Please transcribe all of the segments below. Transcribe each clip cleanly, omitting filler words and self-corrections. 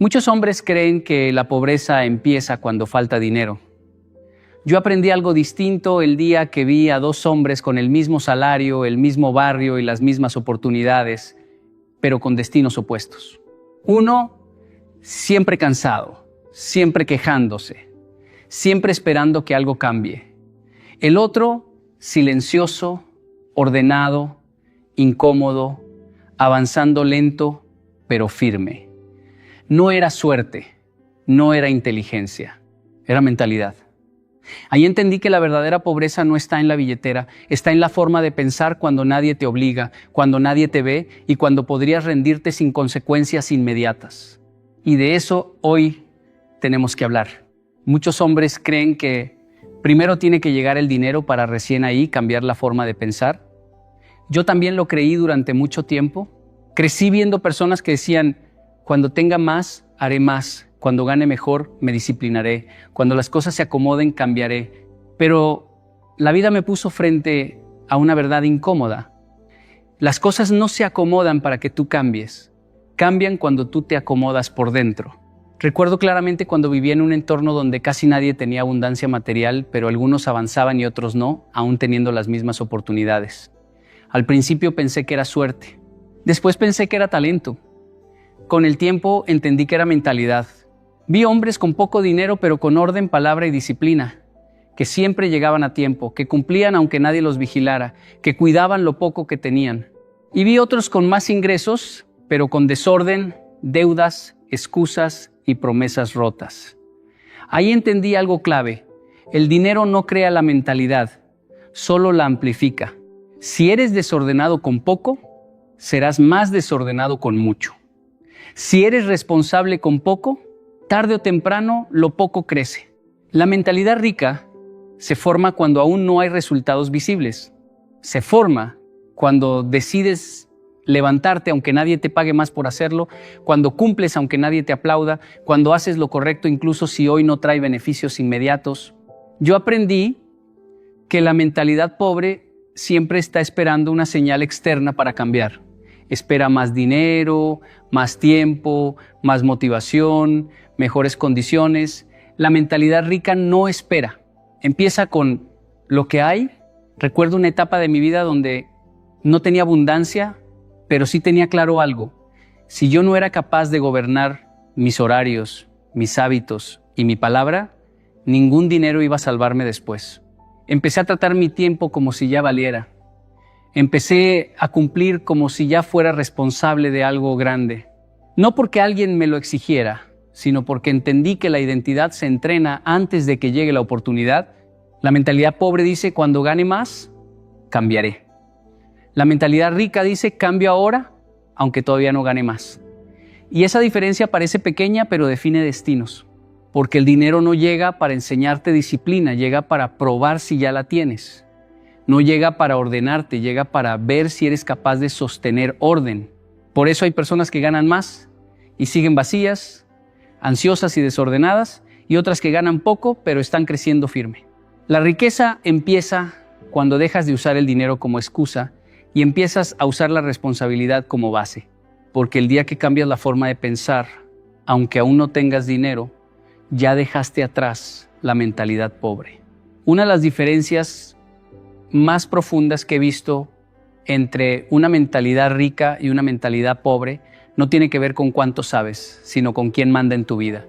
Muchos hombres creen que la pobreza empieza cuando falta dinero. Yo aprendí algo distinto el día que vi a dos hombres con el mismo salario, el mismo barrio y las mismas oportunidades, pero con destinos opuestos. Uno, siempre cansado, siempre quejándose, siempre esperando que algo cambie. El otro, silencioso, ordenado, incómodo, avanzando lento, pero firme. No era suerte, no era inteligencia, era mentalidad. Ahí entendí que la verdadera pobreza no está en la billetera, está en la forma de pensar cuando nadie te obliga, cuando nadie te ve y cuando podrías rendirte sin consecuencias inmediatas. Y de eso hoy tenemos que hablar. Muchos hombres creen que primero tiene que llegar el dinero para recién ahí cambiar la forma de pensar. Yo también lo creí durante mucho tiempo. Crecí viendo personas que decían, cuando tenga más, haré más. Cuando gane mejor, me disciplinaré. Cuando las cosas se acomoden, cambiaré. Pero la vida me puso frente a una verdad incómoda. Las cosas no se acomodan para que tú cambies. Cambian cuando tú te acomodas por dentro. Recuerdo claramente cuando vivía en un entorno donde casi nadie tenía abundancia material, pero algunos avanzaban y otros no, aún teniendo las mismas oportunidades. Al principio pensé que era suerte. Después pensé que era talento. Con el tiempo entendí que era mentalidad. Vi hombres con poco dinero pero con orden, palabra y disciplina, que siempre llegaban a tiempo, que cumplían aunque nadie los vigilara, que cuidaban lo poco que tenían. Y vi otros con más ingresos, pero con desorden, deudas, excusas y promesas rotas. Ahí entendí algo clave. El dinero no crea la mentalidad, solo la amplifica. Si eres desordenado con poco, serás más desordenado con mucho. Si eres responsable con poco, tarde o temprano lo poco crece. La mentalidad rica se forma cuando aún no hay resultados visibles. Se forma cuando decides levantarte aunque nadie te pague más por hacerlo, cuando cumples aunque nadie te aplauda, cuando haces lo correcto incluso si hoy no trae beneficios inmediatos. Yo aprendí que la mentalidad pobre siempre está esperando una señal externa para cambiar. Espera más dinero, más tiempo, más motivación, mejores condiciones. La mentalidad rica no espera. Empieza con lo que hay. Recuerdo una etapa de mi vida donde no tenía abundancia, pero sí tenía claro algo. Si yo no era capaz de gobernar mis horarios, mis hábitos y mi palabra, ningún dinero iba a salvarme después. Empecé a tratar mi tiempo como si ya valiera. Empecé a cumplir como si ya fuera responsable de algo grande. No porque alguien me lo exigiera, sino porque entendí que la identidad se entrena antes de que llegue la oportunidad. La mentalidad pobre dice, cuando gane más, cambiaré. La mentalidad rica dice, cambio ahora, aunque todavía no gane más. Y esa diferencia parece pequeña, pero define destinos. Porque el dinero no llega para enseñarte disciplina, llega para probar si ya la tienes. No llega para ordenarte, llega para ver si eres capaz de sostener orden. Por eso hay personas que ganan más y siguen vacías, ansiosas y desordenadas, y otras que ganan poco, pero están creciendo firme. La riqueza empieza cuando dejas de usar el dinero como excusa y empiezas a usar la responsabilidad como base. Porque el día que cambias la forma de pensar, aunque aún no tengas dinero, ya dejaste atrás la mentalidad pobre. Una de las diferencias más profundas que he visto entre una mentalidad rica y una mentalidad pobre no tiene que ver con cuánto sabes, sino con quién manda en tu vida.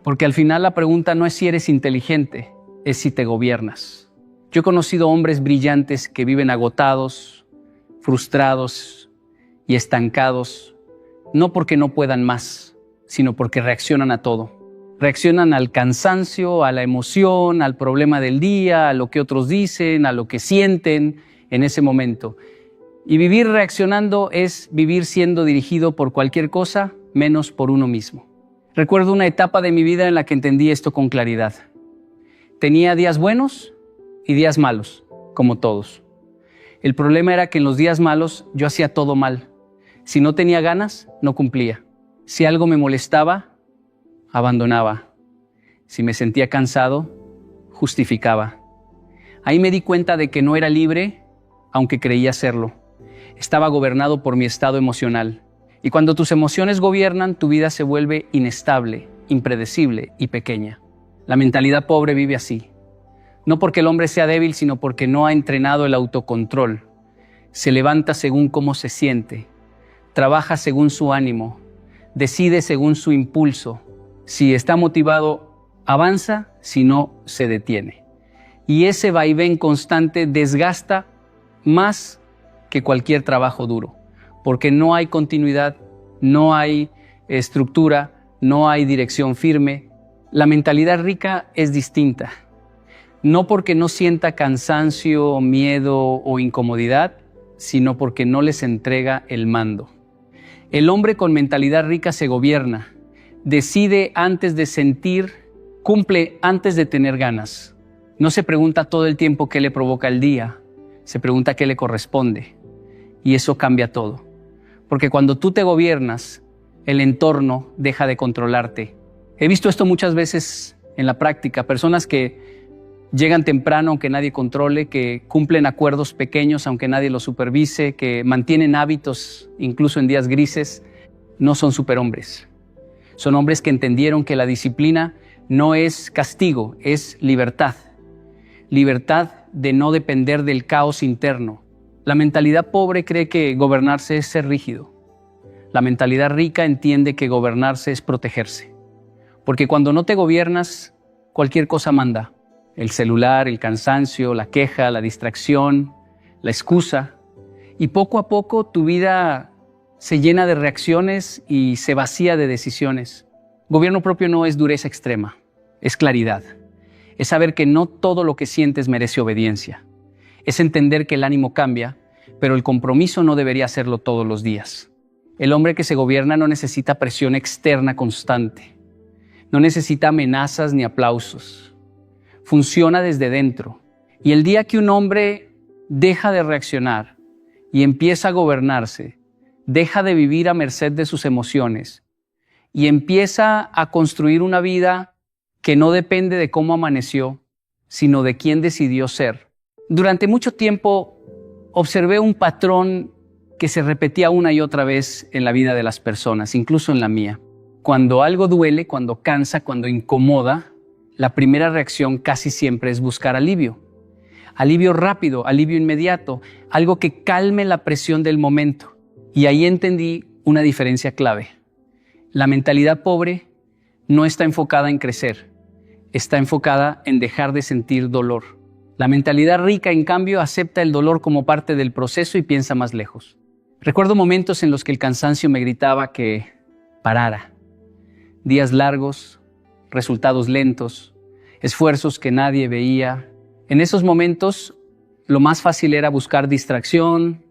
Porque al final la pregunta no es si eres inteligente, es si te gobiernas. Yo he conocido hombres brillantes que viven agotados, frustrados y estancados, no porque no puedan más, sino porque reaccionan a todo. Reaccionan al cansancio, a la emoción, al problema del día, a lo que otros dicen, a lo que sienten en ese momento. Y vivir reaccionando es vivir siendo dirigido por cualquier cosa, menos por uno mismo. Recuerdo una etapa de mi vida en la que entendí esto con claridad. Tenía días buenos y días malos, como todos. El problema era que en los días malos yo hacía todo mal. Si no tenía ganas, no cumplía. Si algo me molestaba, abandonaba. Si me sentía cansado, justificaba. Ahí me di cuenta de que no era libre, aunque creía serlo. Estaba gobernado por mi estado emocional. Y cuando tus emociones gobiernan, tu vida se vuelve inestable, impredecible y pequeña. La mentalidad pobre vive así. No porque el hombre sea débil, sino porque no ha entrenado el autocontrol. Se levanta según cómo se siente, trabaja según su ánimo, decide según su impulso. Si está motivado, avanza, si no, se detiene. Y ese vaivén constante desgasta más que cualquier trabajo duro, porque no hay continuidad, no hay estructura, no hay dirección firme. La mentalidad rica es distinta. No porque no sienta cansancio, miedo o incomodidad, sino porque no les entrega el mando. El hombre con mentalidad rica se gobierna, decide antes de sentir, cumple antes de tener ganas. No se pregunta todo el tiempo qué le provoca el día, se pregunta qué le corresponde. Y eso cambia todo. Porque cuando tú te gobiernas, el entorno deja de controlarte. He visto esto muchas veces en la práctica, personas que llegan temprano aunque nadie controle, que cumplen acuerdos pequeños aunque nadie los supervise, que mantienen hábitos incluso en días grises, no son superhombres. Son hombres que entendieron que la disciplina no es castigo, es libertad. Libertad de no depender del caos interno. La mentalidad pobre cree que gobernarse es ser rígido. La mentalidad rica entiende que gobernarse es protegerse. Porque cuando no te gobiernas, cualquier cosa manda. El celular, el cansancio, la queja, la distracción, la excusa. Y poco a poco tu vida se llena de reacciones y se vacía de decisiones. Gobierno propio no es dureza extrema, es claridad. Es saber que no todo lo que sientes merece obediencia. Es entender que el ánimo cambia, pero el compromiso no debería hacerlo todos los días. El hombre que se gobierna no necesita presión externa constante. No necesita amenazas ni aplausos. Funciona desde dentro. Y el día que un hombre deja de reaccionar y empieza a gobernarse, deja de vivir a merced de sus emociones y empieza a construir una vida que no depende de cómo amaneció, sino de quién decidió ser. Durante mucho tiempo observé un patrón que se repetía una y otra vez en la vida de las personas, incluso en la mía. Cuando algo duele, cuando cansa, cuando incomoda, la primera reacción casi siempre es buscar alivio. Alivio rápido, alivio inmediato, algo que calme la presión del momento. Y ahí entendí una diferencia clave. La mentalidad pobre no está enfocada en crecer, está enfocada en dejar de sentir dolor. La mentalidad rica, en cambio, acepta el dolor como parte del proceso y piensa más lejos. Recuerdo momentos en los que el cansancio me gritaba que parara. Días largos, resultados lentos, esfuerzos que nadie veía. En esos momentos, lo más fácil era buscar distracción,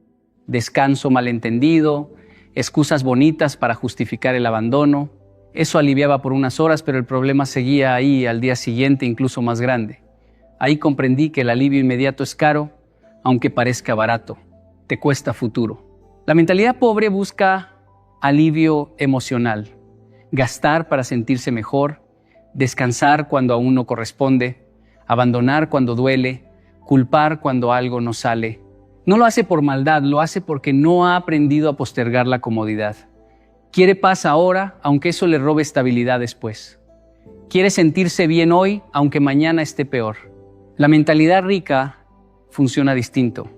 descanso malentendido, excusas bonitas para justificar el abandono. Eso aliviaba por unas horas, pero el problema seguía ahí al día siguiente, incluso más grande. Ahí comprendí que el alivio inmediato es caro, aunque parezca barato. Te cuesta futuro. La mentalidad pobre busca alivio emocional. Gastar para sentirse mejor, descansar cuando aún no corresponde, abandonar cuando duele, culpar cuando algo no sale. No lo hace por maldad, lo hace porque no ha aprendido a postergar la comodidad. Quiere paz ahora, aunque eso le robe estabilidad después. Quiere sentirse bien hoy, aunque mañana esté peor. La mentalidad rica funciona distinto.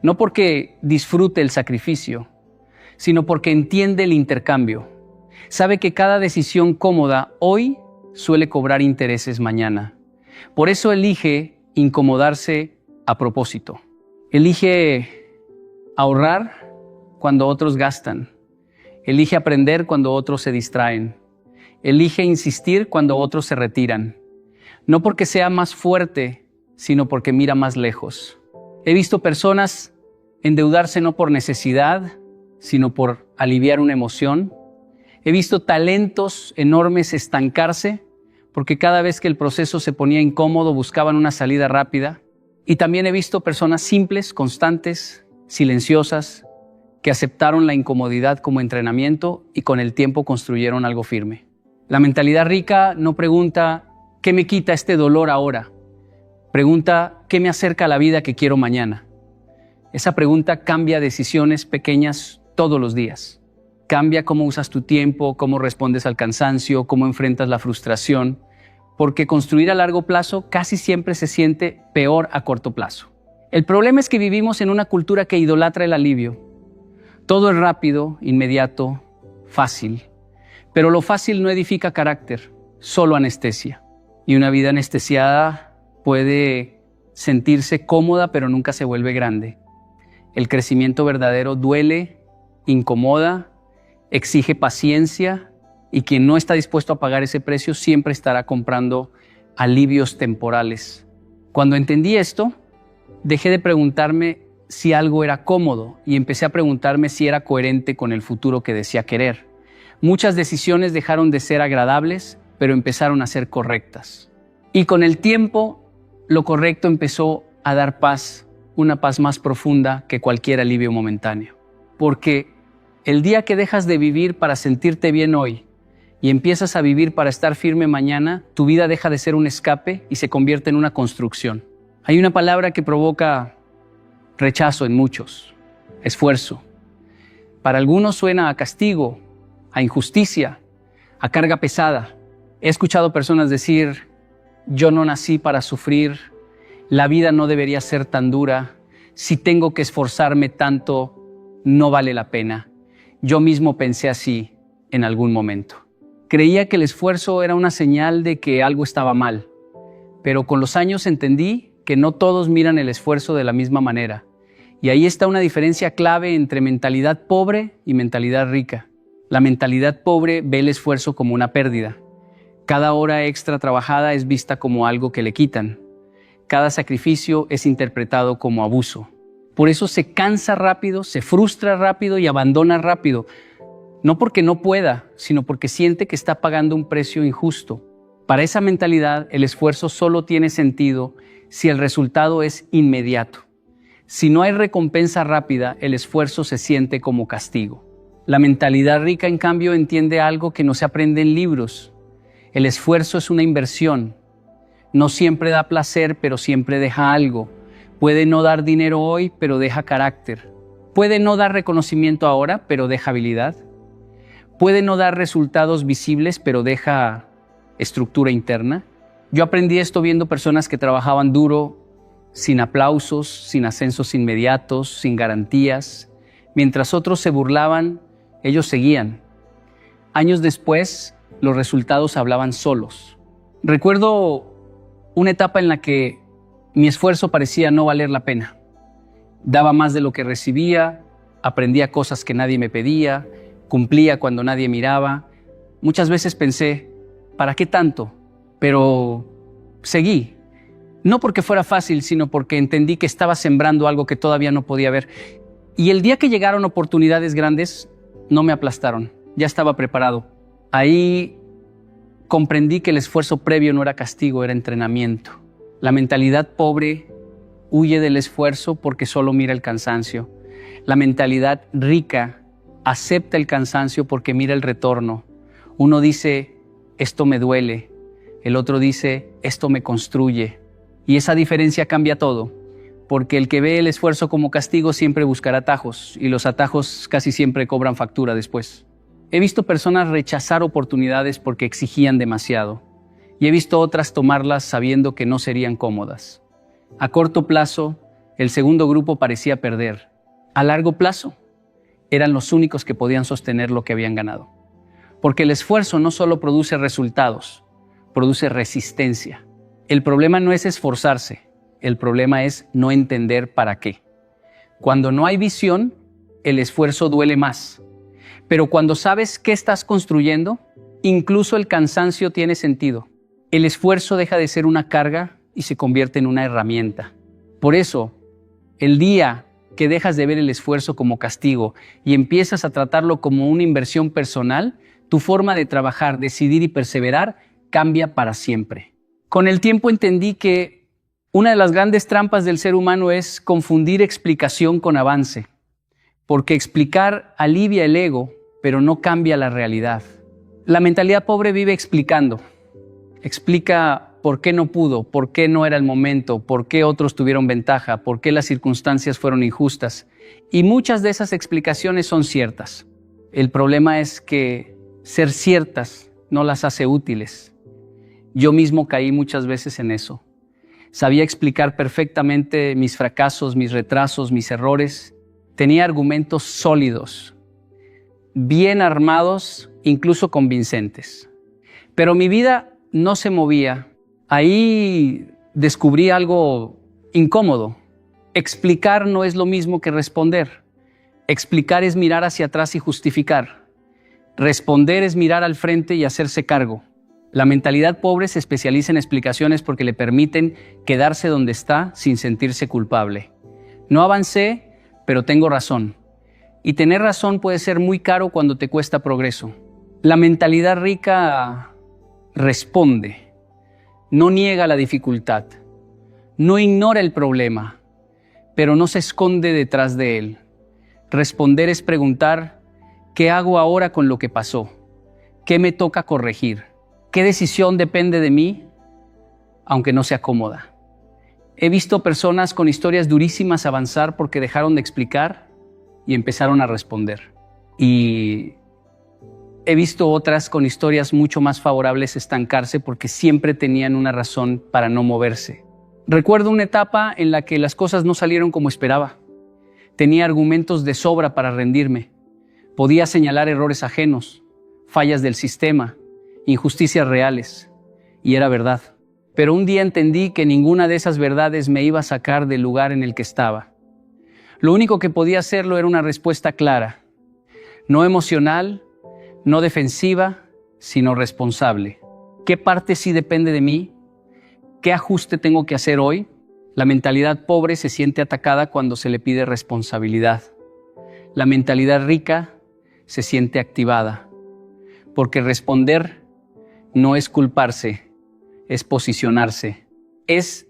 No porque disfrute el sacrificio, sino porque entiende el intercambio. Sabe que cada decisión cómoda hoy suele cobrar intereses mañana. Por eso elige incomodarse a propósito. Elige ahorrar cuando otros gastan. Elige aprender cuando otros se distraen. Elige insistir cuando otros se retiran. No porque sea más fuerte, sino porque mira más lejos. He visto personas endeudarse no por necesidad, sino por aliviar una emoción. He visto talentos enormes estancarse porque cada vez que el proceso se ponía incómodo buscaban una salida rápida. Y también he visto personas simples, constantes, silenciosas, que aceptaron la incomodidad como entrenamiento y con el tiempo construyeron algo firme. La mentalidad rica no pregunta ¿qué me quita este dolor ahora? Pregunta ¿qué me acerca a la vida que quiero mañana? Esa pregunta cambia decisiones pequeñas todos los días. Cambia cómo usas tu tiempo, cómo respondes al cansancio, cómo enfrentas la frustración, porque construir a largo plazo casi siempre se siente peor a corto plazo. El problema es que vivimos en una cultura que idolatra el alivio. Todo es rápido, inmediato, fácil. Pero lo fácil no edifica carácter, solo anestesia. Y una vida anestesiada puede sentirse cómoda, pero nunca se vuelve grande. El crecimiento verdadero duele, incomoda, exige paciencia, y quien no está dispuesto a pagar ese precio siempre estará comprando alivios temporales. Cuando entendí esto, dejé de preguntarme si algo era cómodo y empecé a preguntarme si era coherente con el futuro que decía querer. Muchas decisiones dejaron de ser agradables, pero empezaron a ser correctas. Y con el tiempo, lo correcto empezó a dar paz, una paz más profunda que cualquier alivio momentáneo. Porque el día que dejas de vivir para sentirte bien hoy y empiezas a vivir para estar firme mañana, tu vida deja de ser un escape y se convierte en una construcción. Hay una palabra que provoca rechazo en muchos: esfuerzo. Para algunos suena a castigo, a injusticia, a carga pesada. He escuchado personas decir: yo no nací para sufrir, la vida no debería ser tan dura, si tengo que esforzarme tanto, no vale la pena. Yo mismo pensé así en algún momento. Creía que el esfuerzo era una señal de que algo estaba mal, pero con los años entendí que no todos miran el esfuerzo de la misma manera. Y ahí está una diferencia clave entre mentalidad pobre y mentalidad rica. La mentalidad pobre ve el esfuerzo como una pérdida. Cada hora extra trabajada es vista como algo que le quitan. Cada sacrificio es interpretado como abuso. Por eso se cansa rápido, se frustra rápido y abandona rápido. No porque no pueda, sino porque siente que está pagando un precio injusto. Para esa mentalidad, el esfuerzo solo tiene sentido si el resultado es inmediato. Si no hay recompensa rápida, el esfuerzo se siente como castigo. La mentalidad rica, en cambio, entiende algo que no se aprende en libros. El esfuerzo es una inversión. No siempre da placer, pero siempre deja algo. Puede no dar dinero hoy, pero deja carácter. Puede no dar reconocimiento ahora, pero deja habilidad. Puede no dar resultados visibles, pero deja estructura interna. Yo aprendí esto viendo personas que trabajaban duro, sin aplausos, sin ascensos inmediatos, sin garantías. Mientras otros se burlaban, ellos seguían. Años después, los resultados hablaban solos. Recuerdo una etapa en la que mi esfuerzo parecía no valer la pena. Daba más de lo que recibía, aprendía cosas que nadie me pedía, cumplía cuando nadie miraba. Muchas veces pensé, ¿para qué tanto? Pero seguí. No porque fuera fácil, sino porque entendí que estaba sembrando algo que todavía no podía ver. Y el día que llegaron oportunidades grandes, no me aplastaron. Ya estaba preparado. Ahí comprendí que el esfuerzo previo no era castigo, era entrenamiento. La mentalidad pobre huye del esfuerzo porque solo mira el cansancio. La mentalidad rica acepta el cansancio porque mira el retorno. Uno dice, esto me duele. El otro dice, esto me construye. Y esa diferencia cambia todo, porque el que ve el esfuerzo como castigo siempre buscará atajos, y los atajos casi siempre cobran factura después. He visto personas rechazar oportunidades porque exigían demasiado, y he visto otras tomarlas sabiendo que no serían cómodas. A corto plazo, el segundo grupo parecía perder. A largo plazo, eran los únicos que podían sostener lo que habían ganado. Porque el esfuerzo no solo produce resultados, produce resistencia. El problema no es esforzarse, el problema es no entender para qué. Cuando no hay visión, el esfuerzo duele más. Pero cuando sabes qué estás construyendo, incluso el cansancio tiene sentido. El esfuerzo deja de ser una carga y se convierte en una herramienta. Por eso, el día que dejas de ver el esfuerzo como castigo y empiezas a tratarlo como una inversión personal, tu forma de trabajar, decidir y perseverar cambia para siempre. Con el tiempo entendí que una de las grandes trampas del ser humano es confundir explicación con avance, porque explicar alivia el ego, pero no cambia la realidad. La mentalidad pobre vive explicando. Explica por qué no pudo, por qué no era el momento, por qué otros tuvieron ventaja, por qué las circunstancias fueron injustas. Y muchas de esas explicaciones son ciertas. El problema es que ser ciertas no las hace útiles. Yo mismo caí muchas veces en eso. Sabía explicar perfectamente mis fracasos, mis retrasos, mis errores. Tenía argumentos sólidos, bien armados, incluso convincentes. Pero mi vida no se movía. Ahí descubrí algo incómodo. Explicar no es lo mismo que responder. Explicar es mirar hacia atrás y justificar. Responder es mirar al frente y hacerse cargo. La mentalidad pobre se especializa en explicaciones porque le permiten quedarse donde está sin sentirse culpable. No avancé, pero tengo razón. Y tener razón puede ser muy caro cuando te cuesta progreso. La mentalidad rica responde, no niega la dificultad, no ignora el problema, pero no se esconde detrás de él. Responder es preguntar, ¿qué hago ahora con lo que pasó? ¿Qué me toca corregir? ¿Qué decisión depende de mí, aunque no sea cómoda? He visto personas con historias durísimas avanzar porque dejaron de explicar y empezaron a responder. Y he visto otras con historias mucho más favorables estancarse porque siempre tenían una razón para no moverse. Recuerdo una etapa en la que las cosas no salieron como esperaba. Tenía argumentos de sobra para rendirme. Podía señalar errores ajenos, fallas del sistema, injusticias reales. Y era verdad. Pero un día entendí que ninguna de esas verdades me iba a sacar del lugar en el que estaba. Lo único que podía hacerlo era una respuesta clara, no emocional, no defensiva, sino responsable. ¿Qué parte sí depende de mí? ¿Qué ajuste tengo que hacer hoy? La mentalidad pobre se siente atacada cuando se le pide responsabilidad. La mentalidad rica se siente activada, porque responder no es culparse, es posicionarse, es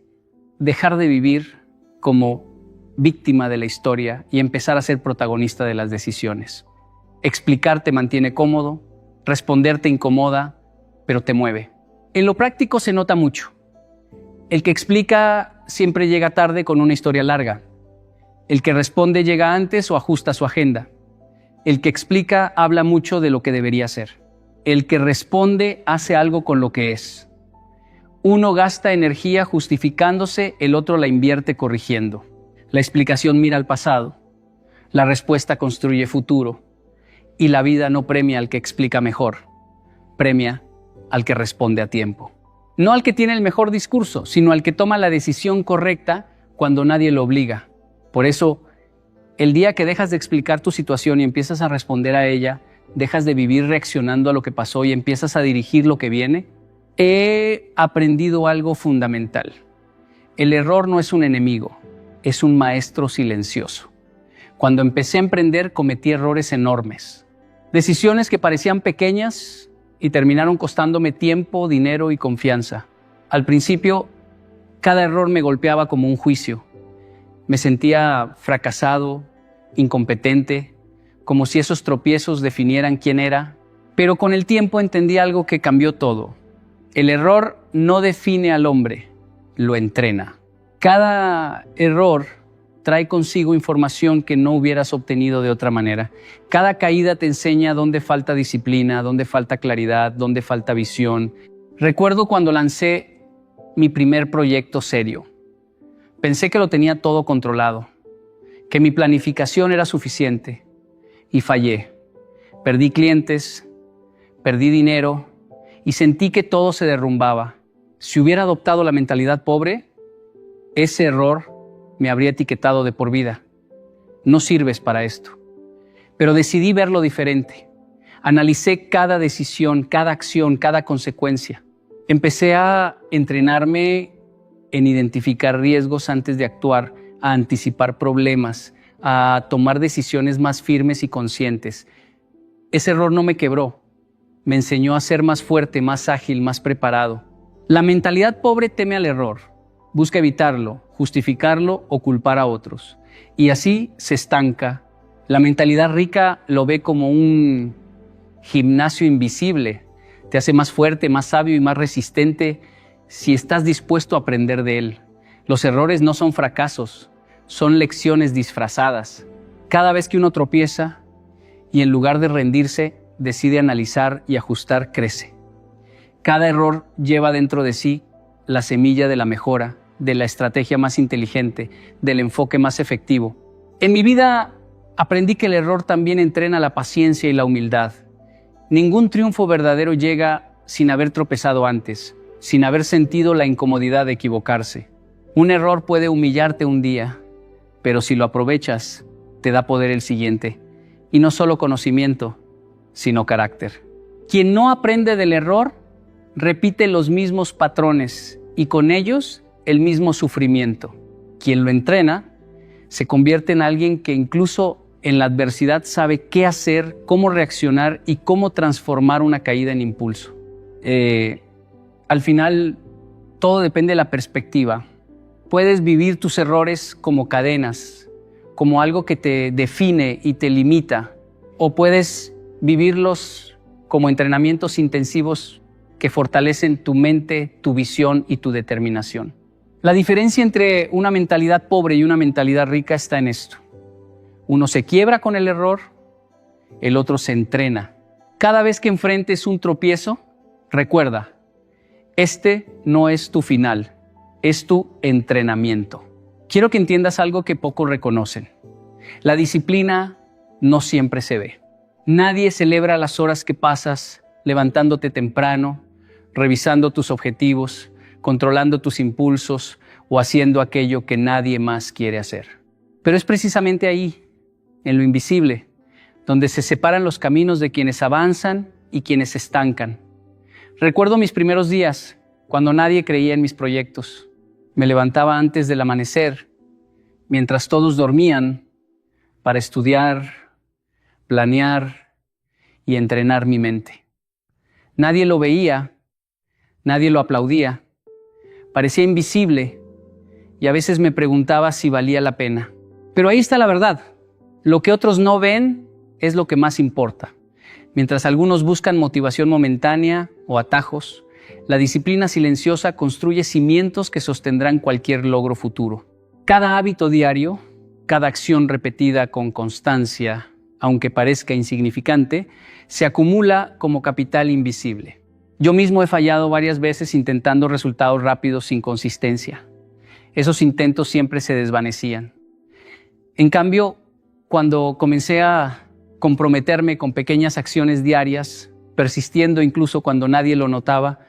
dejar de vivir como víctima de la historia y empezar a ser protagonista de las decisiones. Explicar te mantiene cómodo, responder te incomoda, pero te mueve. En lo práctico se nota mucho. El que explica siempre llega tarde con una historia larga. El que responde llega antes o ajusta su agenda. El que explica habla mucho de lo que debería hacer. El que responde hace algo con lo que es. Uno gasta energía justificándose, el otro la invierte corrigiendo. La explicación mira al pasado, la respuesta construye futuro y la vida no premia al que explica mejor, premia al que responde a tiempo. No al que tiene el mejor discurso, sino al que toma la decisión correcta cuando nadie lo obliga. Por eso, el día que dejas de explicar tu situación y empiezas a responder a ella, dejas de vivir reaccionando a lo que pasó y empiezas a dirigir lo que viene, he aprendido algo fundamental. El error no es un enemigo, es un maestro silencioso. Cuando empecé a emprender, cometí errores enormes. Decisiones que parecían pequeñas y terminaron costándome tiempo, dinero y confianza. Al principio, cada error me golpeaba como un juicio. Me sentía fracasado, incompetente, como si esos tropiezos definieran quién era. Pero con el tiempo entendí algo que cambió todo. El error no define al hombre, lo entrena. Cada error trae consigo información que no hubieras obtenido de otra manera. Cada caída te enseña dónde falta disciplina, dónde falta claridad, dónde falta visión. Recuerdo cuando lancé mi primer proyecto serio. Pensé que lo tenía todo controlado, que mi planificación era suficiente y fallé. Perdí clientes, perdí dinero y sentí que todo se derrumbaba. Si hubiera adoptado la mentalidad pobre, ese error me habría etiquetado de por vida. No sirves para esto. Pero decidí verlo diferente. Analicé cada decisión, cada acción, cada consecuencia. Empecé a entrenarme en identificar riesgos antes de actuar, a anticipar problemas, a tomar decisiones más firmes y conscientes. Ese error no me quebró. Me enseñó a ser más fuerte, más ágil, más preparado. La mentalidad pobre teme al error. Busca evitarlo, justificarlo o culpar a otros. Y así se estanca. La mentalidad rica lo ve como un gimnasio invisible. Te hace más fuerte, más sabio y más resistente si estás dispuesto a aprender de él. Los errores no son fracasos, son lecciones disfrazadas. Cada vez que uno tropieza, y en lugar de rendirse, decide analizar y ajustar, crece. Cada error lleva dentro de sí la semilla de la mejora, de la estrategia más inteligente, del enfoque más efectivo. En mi vida aprendí que el error también entrena la paciencia y la humildad. Ningún triunfo verdadero llega sin haber tropezado antes, sin haber sentido la incomodidad de equivocarse. Un error puede humillarte un día, pero si lo aprovechas, te da poder el siguiente. Y no solo conocimiento, sino carácter. Quien no aprende del error, repite los mismos patrones y con ellos el mismo sufrimiento. Quien lo entrena, se convierte en alguien que incluso en la adversidad sabe qué hacer, cómo reaccionar y cómo transformar una caída en impulso. Al final, todo depende de la perspectiva. Puedes vivir tus errores como cadenas, como algo que te define y te limita, o puedes vivirlos como entrenamientos intensivos que fortalecen tu mente, tu visión y tu determinación. La diferencia entre una mentalidad pobre y una mentalidad rica está en esto. Uno se quiebra con el error, el otro se entrena. Cada vez que enfrentes un tropiezo, recuerda, este no es tu final, es tu entrenamiento. Quiero que entiendas algo que pocos reconocen. La disciplina no siempre se ve. Nadie celebra las horas que pasas levantándote temprano, revisando tus objetivos, controlando tus impulsos o haciendo aquello que nadie más quiere hacer. Pero es precisamente ahí, en lo invisible, donde se separan los caminos de quienes avanzan y quienes se estancan. Recuerdo mis primeros días, cuando nadie creía en mis proyectos. Me levantaba antes del amanecer, mientras todos dormían, para estudiar, planear y entrenar mi mente. Nadie lo veía, nadie lo aplaudía, parecía invisible y a veces me preguntaba si valía la pena. Pero ahí está la verdad. Lo que otros no ven es lo que más importa. Mientras algunos buscan motivación momentánea o atajos, la disciplina silenciosa construye cimientos que sostendrán cualquier logro futuro. Cada hábito diario, cada acción repetida con constancia, aunque parezca insignificante, se acumula como capital invisible. Yo mismo he fallado varias veces intentando resultados rápidos sin consistencia. Esos intentos siempre se desvanecían. En cambio, cuando comencé a comprometerme con pequeñas acciones diarias, persistiendo incluso cuando nadie lo notaba,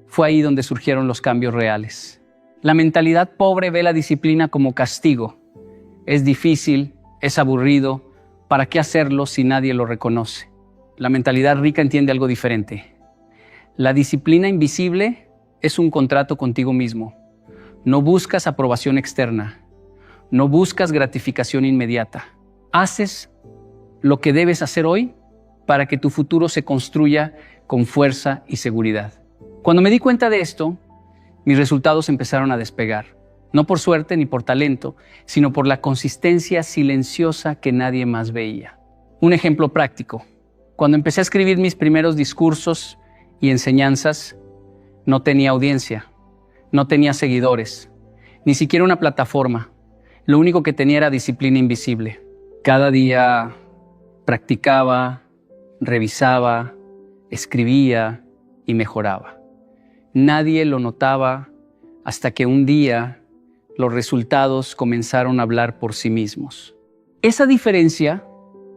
fue ahí donde surgieron los cambios reales. La mentalidad pobre ve la disciplina como castigo. Es difícil, es aburrido, ¿para qué hacerlo si nadie lo reconoce? La mentalidad rica entiende algo diferente. La disciplina invisible es un contrato contigo mismo. No buscas aprobación externa. No buscas gratificación inmediata. Haces lo que debes hacer hoy para que tu futuro se construya con fuerza y seguridad. Cuando me di cuenta de esto, mis resultados empezaron a despegar. No por suerte ni por talento, sino por la consistencia silenciosa que nadie más veía. Un ejemplo práctico. Cuando empecé a escribir mis primeros discursos y enseñanzas, no tenía audiencia, no tenía seguidores, ni siquiera una plataforma. Lo único que tenía era disciplina invisible. Cada día practicaba, revisaba, escribía y mejoraba. Nadie lo notaba hasta que un día los resultados comenzaron a hablar por sí mismos. Esa diferencia,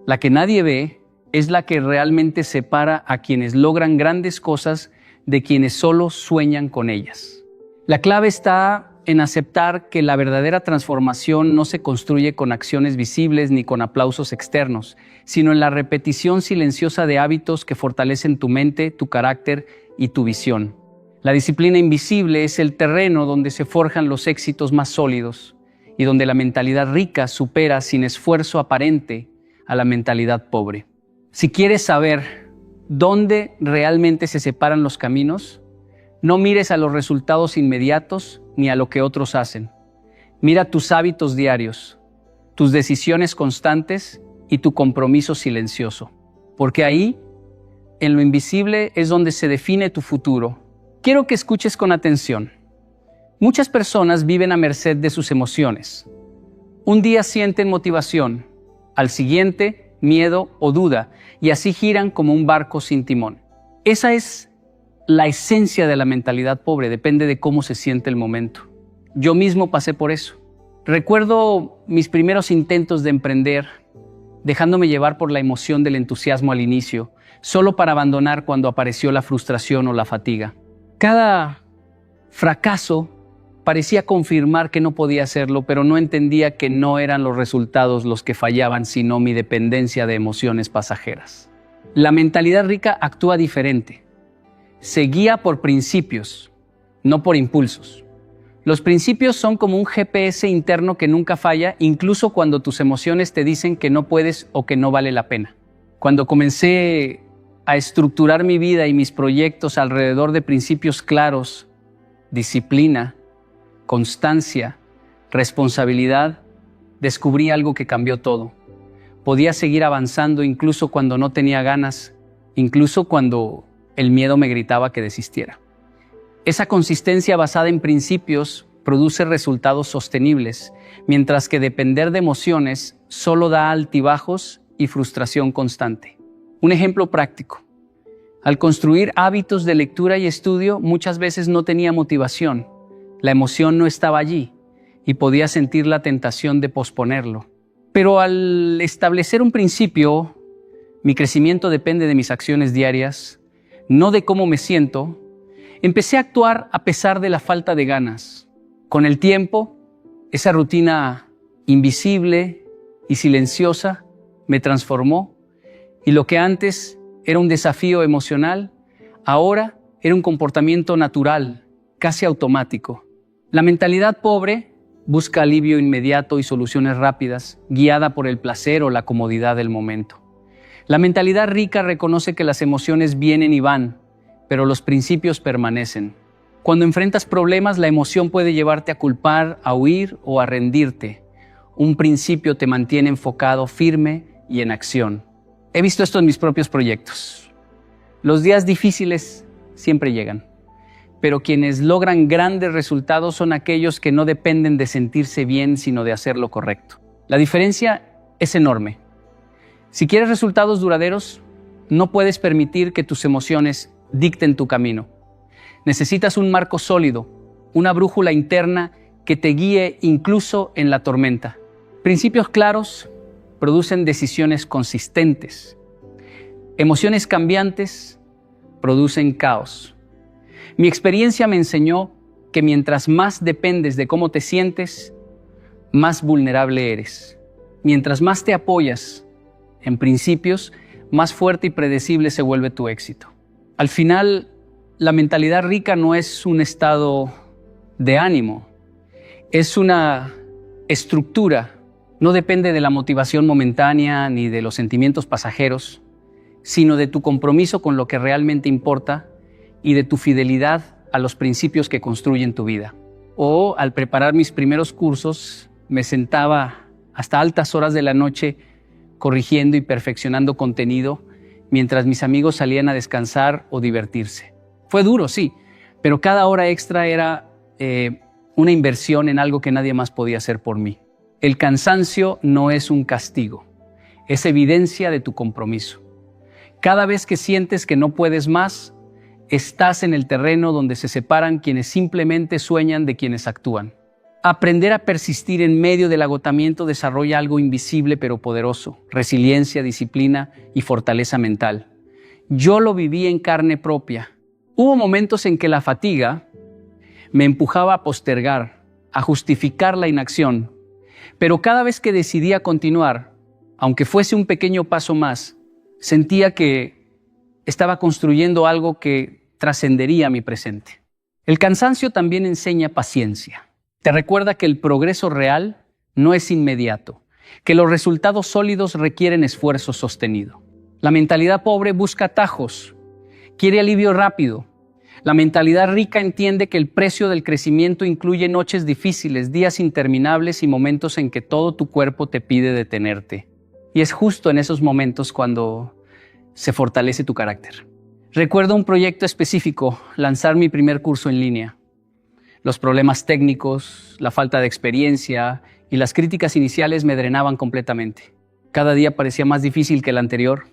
la que nadie ve, es la que realmente separa a quienes logran grandes cosas de quienes solo sueñan con ellas. La clave está en aceptar que la verdadera transformación no se construye con acciones visibles ni con aplausos externos, sino en la repetición silenciosa de hábitos que fortalecen tu mente, tu carácter y tu visión. La disciplina invisible es el terreno donde se forjan los éxitos más sólidos y donde la mentalidad rica supera sin esfuerzo aparente a la mentalidad pobre. Si quieres saber dónde realmente se separan los caminos, no mires a los resultados inmediatos ni a lo que otros hacen. Mira tus hábitos diarios, tus decisiones constantes y tu compromiso silencioso. Porque ahí, en lo invisible, es donde se define tu futuro. Quiero que escuches con atención. Muchas personas viven a merced de sus emociones. Un día sienten motivación, al siguiente miedo o duda, y así giran como un barco sin timón. Esa es la esencia de la mentalidad pobre, depende de cómo se siente el momento. Yo mismo pasé por eso. Recuerdo mis primeros intentos de emprender, dejándome llevar por la emoción del entusiasmo al inicio, solo para abandonar cuando apareció la frustración o la fatiga. Cada fracaso parecía confirmar que no podía hacerlo, pero no entendía que no eran los resultados los que fallaban, sino mi dependencia de emociones pasajeras. La mentalidad rica actúa diferente. Se guía por principios, no por impulsos. Los principios son como un GPS interno que nunca falla, incluso cuando tus emociones te dicen que no puedes o que no vale la pena. Cuando comencé a estructurar mi vida y mis proyectos alrededor de principios claros, disciplina, constancia, responsabilidad, descubrí algo que cambió todo. Podía seguir avanzando incluso cuando no tenía ganas, incluso cuando el miedo me gritaba que desistiera. Esa consistencia basada en principios produce resultados sostenibles, mientras que depender de emociones solo da altibajos y frustración constante. Un ejemplo práctico. Al construir hábitos de lectura y estudio, muchas veces no tenía motivación. La emoción no estaba allí y podía sentir la tentación de posponerlo. Pero al establecer un principio, mi crecimiento depende de mis acciones diarias, no de cómo me siento, empecé a actuar a pesar de la falta de ganas. Con el tiempo, esa rutina invisible y silenciosa me transformó y lo que antes era un desafío emocional, ahora era un comportamiento natural, casi automático. La mentalidad pobre busca alivio inmediato y soluciones rápidas, guiada por el placer o la comodidad del momento. La mentalidad rica reconoce que las emociones vienen y van, pero los principios permanecen. Cuando enfrentas problemas, la emoción puede llevarte a culpar, a huir o a rendirte. Un principio te mantiene enfocado, firme y en acción. He visto esto en mis propios proyectos. Los días difíciles siempre llegan, pero quienes logran grandes resultados son aquellos que no dependen de sentirse bien, sino de hacer lo correcto. La diferencia es enorme. Si quieres resultados duraderos, no puedes permitir que tus emociones dicten tu camino. Necesitas un marco sólido, una brújula interna que te guíe incluso en la tormenta. Principios claros producen decisiones consistentes. Emociones cambiantes producen caos. Mi experiencia me enseñó que mientras más dependes de cómo te sientes, más vulnerable eres. Mientras más te apoyas en principios, más fuerte y predecible se vuelve tu éxito. Al final, la mentalidad rica no es un estado de ánimo, es una estructura. No depende de la motivación momentánea ni de los sentimientos pasajeros, sino de tu compromiso con lo que realmente importa y de tu fidelidad a los principios que construyen tu vida. Al preparar mis primeros cursos, me sentaba hasta altas horas de la noche corrigiendo y perfeccionando contenido mientras mis amigos salían a descansar o divertirse. Fue duro, sí, pero cada hora extra era una inversión en algo que nadie más podía hacer por mí. El cansancio no es un castigo, es evidencia de tu compromiso. Cada vez que sientes que no puedes más, estás en el terreno donde se separan quienes simplemente sueñan de quienes actúan. Aprender a persistir en medio del agotamiento desarrolla algo invisible pero poderoso: resiliencia, disciplina y fortaleza mental. Yo lo viví en carne propia. Hubo momentos en que la fatiga me empujaba a postergar, a justificar la inacción, pero cada vez que decidía continuar, aunque fuese un pequeño paso más, sentía que estaba construyendo algo que trascendería mi presente. El cansancio también enseña paciencia. Te recuerda que el progreso real no es inmediato, que los resultados sólidos requieren esfuerzo sostenido. La mentalidad pobre busca atajos, quiere alivio rápido. La mentalidad rica entiende que el precio del crecimiento incluye noches difíciles, días interminables y momentos en que todo tu cuerpo te pide detenerte. Y es justo en esos momentos cuando se fortalece tu carácter. Recuerdo un proyecto específico, lanzar mi primer curso en línea. Los problemas técnicos, la falta de experiencia y las críticas iniciales me drenaban completamente. Cada día parecía más difícil que el anterior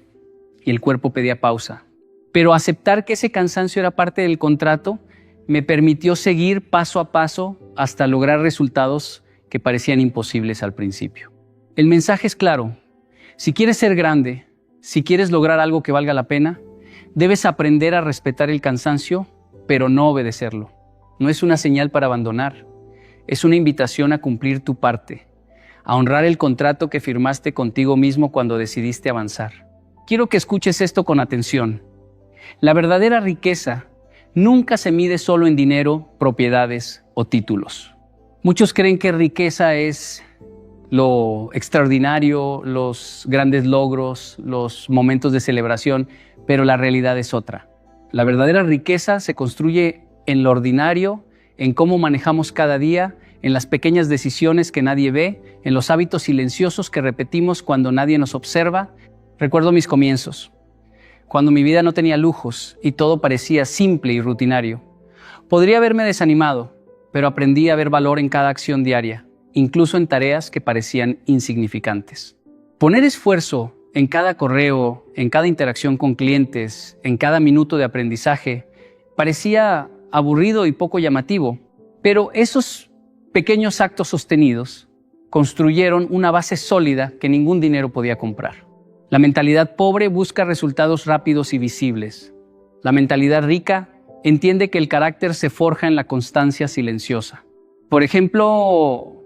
y el cuerpo pedía pausa. Pero aceptar que ese cansancio era parte del contrato me permitió seguir paso a paso hasta lograr resultados que parecían imposibles al principio. El mensaje es claro. Si quieres ser grande, si quieres lograr algo que valga la pena, debes aprender a respetar el cansancio, pero no obedecerlo. No es una señal para abandonar, es una invitación a cumplir tu parte, a honrar el contrato que firmaste contigo mismo cuando decidiste avanzar. Quiero que escuches esto con atención. La verdadera riqueza nunca se mide solo en dinero, propiedades o títulos. Muchos creen que riqueza es lo extraordinario, los grandes logros, los momentos de celebración, pero la realidad es otra. La verdadera riqueza se construye en lo ordinario, en cómo manejamos cada día, en las pequeñas decisiones que nadie ve, en los hábitos silenciosos que repetimos cuando nadie nos observa. Recuerdo mis comienzos, cuando mi vida no tenía lujos y todo parecía simple y rutinario. Podría haberme desanimado, pero aprendí a ver valor en cada acción diaria, incluso en tareas que parecían insignificantes. Poner esfuerzo en cada correo, en cada interacción con clientes, en cada minuto de aprendizaje, parecía aburrido y poco llamativo, pero esos pequeños actos sostenidos construyeron una base sólida que ningún dinero podía comprar. La mentalidad pobre busca resultados rápidos y visibles. La mentalidad rica entiende que el carácter se forja en la constancia silenciosa. Por ejemplo,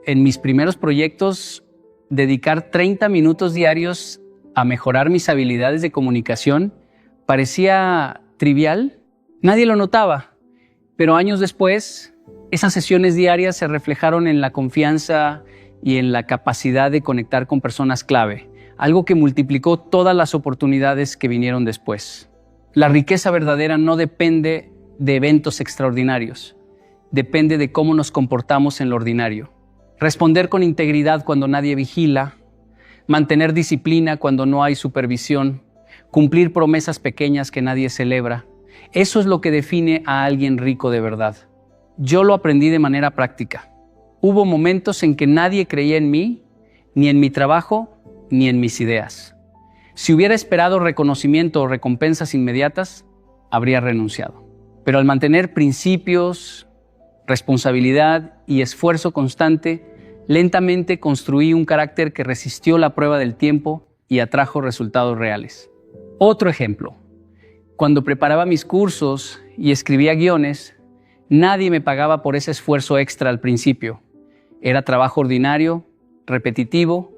en mis primeros proyectos, dedicar 30 minutos diarios a mejorar mis habilidades de comunicación parecía trivial. Nadie lo notaba, pero años después, esas sesiones diarias se reflejaron en la confianza y en la capacidad de conectar con personas clave, algo que multiplicó todas las oportunidades que vinieron después. La riqueza verdadera no depende de eventos extraordinarios, depende de cómo nos comportamos en lo ordinario. Responder con integridad cuando nadie vigila, mantener disciplina cuando no hay supervisión, cumplir promesas pequeñas que nadie celebra. Eso es lo que define a alguien rico de verdad. Yo lo aprendí de manera práctica. Hubo momentos en que nadie creía en mí, ni en mi trabajo, ni en mis ideas. Si hubiera esperado reconocimiento o recompensas inmediatas, habría renunciado. Pero al mantener principios, responsabilidad y esfuerzo constante, lentamente construí un carácter que resistió la prueba del tiempo y atrajo resultados reales. Otro ejemplo. Cuando preparaba mis cursos y escribía guiones, nadie me pagaba por ese esfuerzo extra al principio. Era trabajo ordinario, repetitivo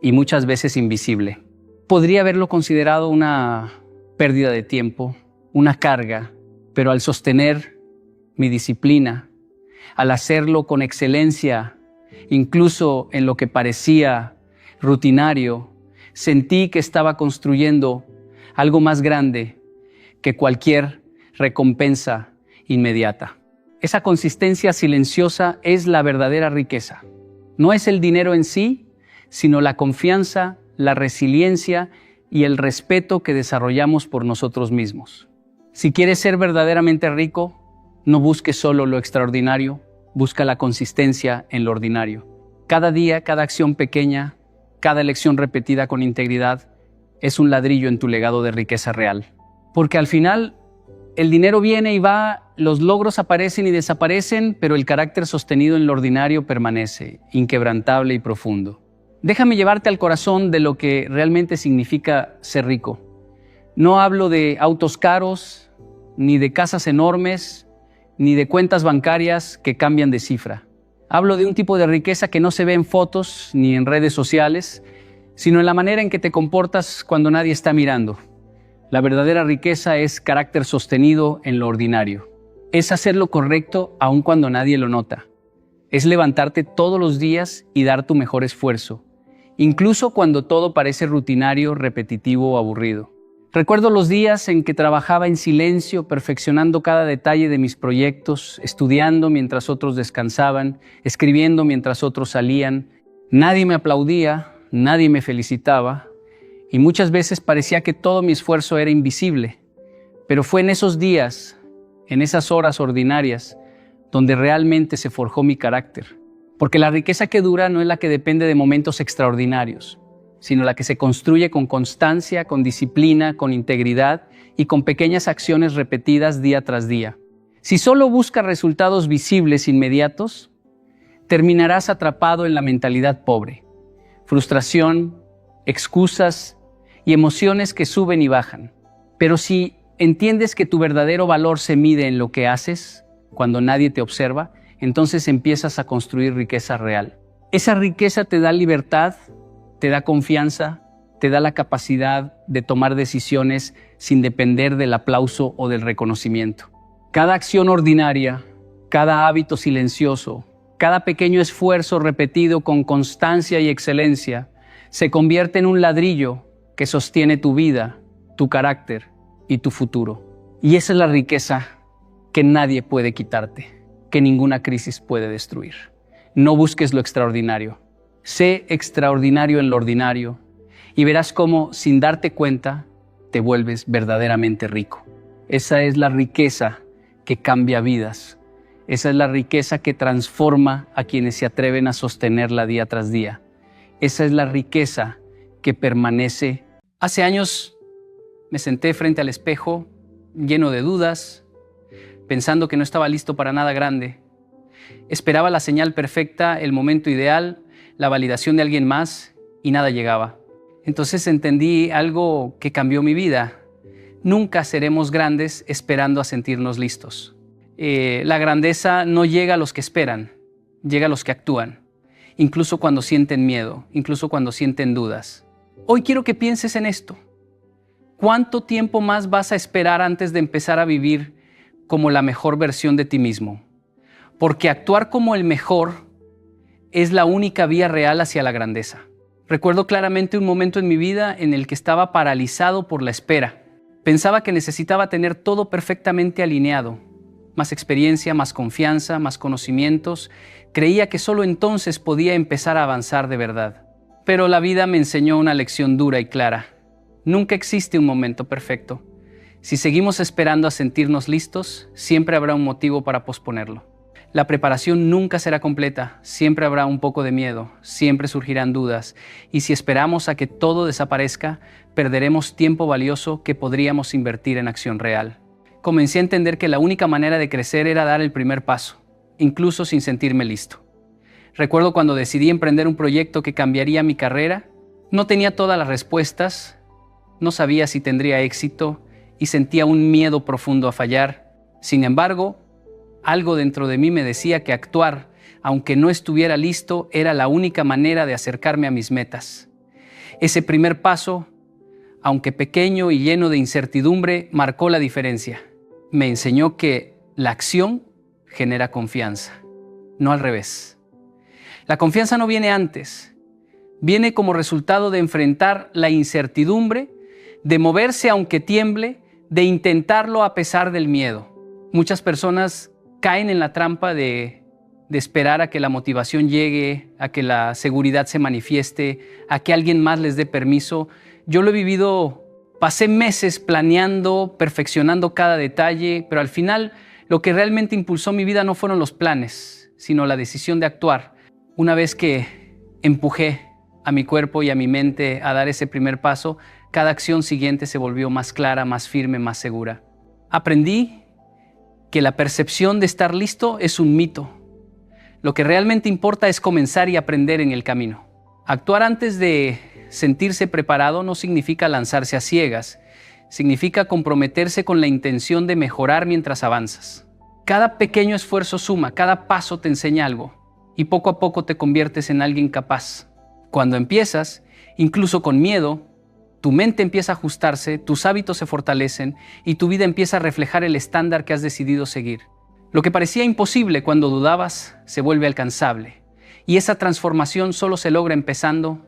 y muchas veces invisible. Podría haberlo considerado una pérdida de tiempo, una carga, pero al sostener mi disciplina, al hacerlo con excelencia, incluso en lo que parecía rutinario, sentí que estaba construyendo algo más grande que cualquier recompensa inmediata. Esa consistencia silenciosa es la verdadera riqueza. No es el dinero en sí, sino la confianza, la resiliencia y el respeto que desarrollamos por nosotros mismos. Si quieres ser verdaderamente rico, no busques solo lo extraordinario, busca la consistencia en lo ordinario. Cada día, cada acción pequeña, cada elección repetida con integridad es un ladrillo en tu legado de riqueza real. Porque al final, el dinero viene y va, los logros aparecen y desaparecen, pero el carácter sostenido en lo ordinario permanece, inquebrantable y profundo. Déjame llevarte al corazón de lo que realmente significa ser rico. No hablo de autos caros, ni de casas enormes, ni de cuentas bancarias que cambian de cifra. Hablo de un tipo de riqueza que no se ve en fotos ni en redes sociales, sino en la manera en que te comportas cuando nadie está mirando. La verdadera riqueza es carácter sostenido en lo ordinario. Es hacer lo correcto aun cuando nadie lo nota. Es levantarte todos los días y dar tu mejor esfuerzo, incluso cuando todo parece rutinario, repetitivo o aburrido. Recuerdo los días en que trabajaba en silencio, perfeccionando cada detalle de mis proyectos, estudiando mientras otros descansaban, escribiendo mientras otros salían. Nadie me aplaudía, nadie me felicitaba, y muchas veces parecía que todo mi esfuerzo era invisible. Pero fue en esos días, en esas horas ordinarias, donde realmente se forjó mi carácter. Porque la riqueza que dura no es la que depende de momentos extraordinarios. sino la que se construye con constancia, con disciplina, con integridad y con pequeñas acciones repetidas día tras día. Si solo buscas resultados visibles inmediatos, terminarás atrapado en la mentalidad pobre, frustración, excusas y emociones que suben y bajan. Pero si entiendes que tu verdadero valor se mide en lo que haces, cuando nadie te observa, entonces empiezas a construir riqueza real. Esa riqueza te da libertad, te da confianza, te da la capacidad de tomar decisiones sin depender del aplauso o del reconocimiento. Cada acción ordinaria, cada hábito silencioso, cada pequeño esfuerzo repetido con constancia y excelencia se convierte en un ladrillo que sostiene tu vida, tu carácter y tu futuro. Y esa es la riqueza que nadie puede quitarte, que ninguna crisis puede destruir. No busques lo extraordinario. Sé extraordinario en lo ordinario y verás cómo, sin darte cuenta, te vuelves verdaderamente rico. Esa es la riqueza que cambia vidas. Esa es la riqueza que transforma a quienes se atreven a sostenerla día tras día. Esa es la riqueza que permanece. Hace años me senté frente al espejo, lleno de dudas, pensando que no estaba listo para nada grande. Esperaba la señal perfecta, el momento ideal, la validación de alguien más y nada llegaba. Entonces entendí algo que cambió mi vida. Nunca seremos grandes esperando a sentirnos listos. La grandeza no llega a los que esperan, llega a los que actúan, incluso cuando sienten miedo, incluso cuando sienten dudas. Hoy quiero que pienses en esto. ¿Cuánto tiempo más vas a esperar antes de empezar a vivir como la mejor versión de ti mismo? Porque actuar como el mejor es la única vía real hacia la grandeza. Recuerdo claramente un momento en mi vida en el que estaba paralizado por la espera. Pensaba que necesitaba tener todo perfectamente alineado. Más experiencia, más confianza, más conocimientos. Creía que solo entonces podía empezar a avanzar de verdad. Pero la vida me enseñó una lección dura y clara. Nunca existe un momento perfecto. Si seguimos esperando a sentirnos listos, siempre habrá un motivo para posponerlo. La preparación nunca será completa, siempre habrá un poco de miedo, siempre surgirán dudas, y si esperamos a que todo desaparezca, perderemos tiempo valioso que podríamos invertir en acción real. Comencé a entender que la única manera de crecer era dar el primer paso, incluso sin sentirme listo. Recuerdo cuando decidí emprender un proyecto que cambiaría mi carrera, no tenía todas las respuestas, no sabía si tendría éxito y sentía un miedo profundo a fallar. Sin embargo, algo dentro de mí me decía que actuar, aunque no estuviera listo, era la única manera de acercarme a mis metas. Ese primer paso, aunque pequeño y lleno de incertidumbre, marcó la diferencia. Me enseñó que la acción genera confianza, no al revés. La confianza no viene antes, viene como resultado de enfrentar la incertidumbre, de moverse aunque tiemble, de intentarlo a pesar del miedo. Muchas personas caen en la trampa de esperar a que la motivación llegue, a que la seguridad se manifieste, a que alguien más les dé permiso. Yo lo he vivido, pasé meses planeando, perfeccionando cada detalle, pero al final lo que realmente impulsó mi vida no fueron los planes, sino la decisión de actuar. Una vez que empujé a mi cuerpo y a mi mente a dar ese primer paso, cada acción siguiente se volvió más clara, más firme, más segura. Aprendí que la percepción de estar listo es un mito. Lo que realmente importa es comenzar y aprender en el camino. Actuar antes de sentirse preparado no significa lanzarse a ciegas, significa comprometerse con la intención de mejorar mientras avanzas. Cada pequeño esfuerzo suma, cada paso te enseña algo y poco a poco te conviertes en alguien capaz. Cuando empiezas, incluso con miedo, tu mente empieza a ajustarse, tus hábitos se fortalecen y tu vida empieza a reflejar el estándar que has decidido seguir. Lo que parecía imposible cuando dudabas se vuelve alcanzable. Y esa transformación solo se logra empezando,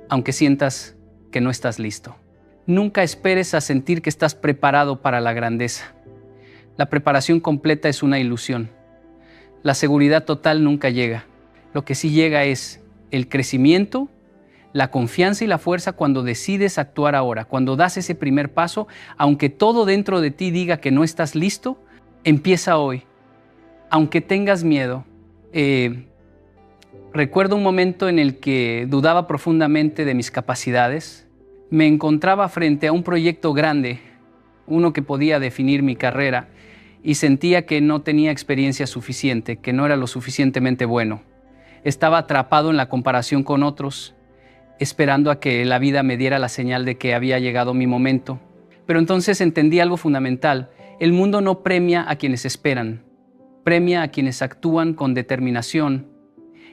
aunque sientas que no estás listo. Nunca esperes a sentir que estás preparado para la grandeza. La preparación completa es una ilusión. La seguridad total nunca llega. Lo que sí llega es el crecimiento, la confianza y la fuerza cuando decides actuar ahora, cuando das ese primer paso, aunque todo dentro de ti diga que no estás listo, empieza hoy. Aunque tengas miedo, Recuerdo un momento en el que dudaba profundamente de mis capacidades. Me encontraba frente a un proyecto grande, uno que podía definir mi carrera, y sentía que no tenía experiencia suficiente, que no era lo suficientemente bueno. Estaba atrapado en la comparación con otros, esperando a que la vida me diera la señal de que había llegado mi momento. Pero entonces entendí algo fundamental. El mundo no premia a quienes esperan, premia a quienes actúan con determinación,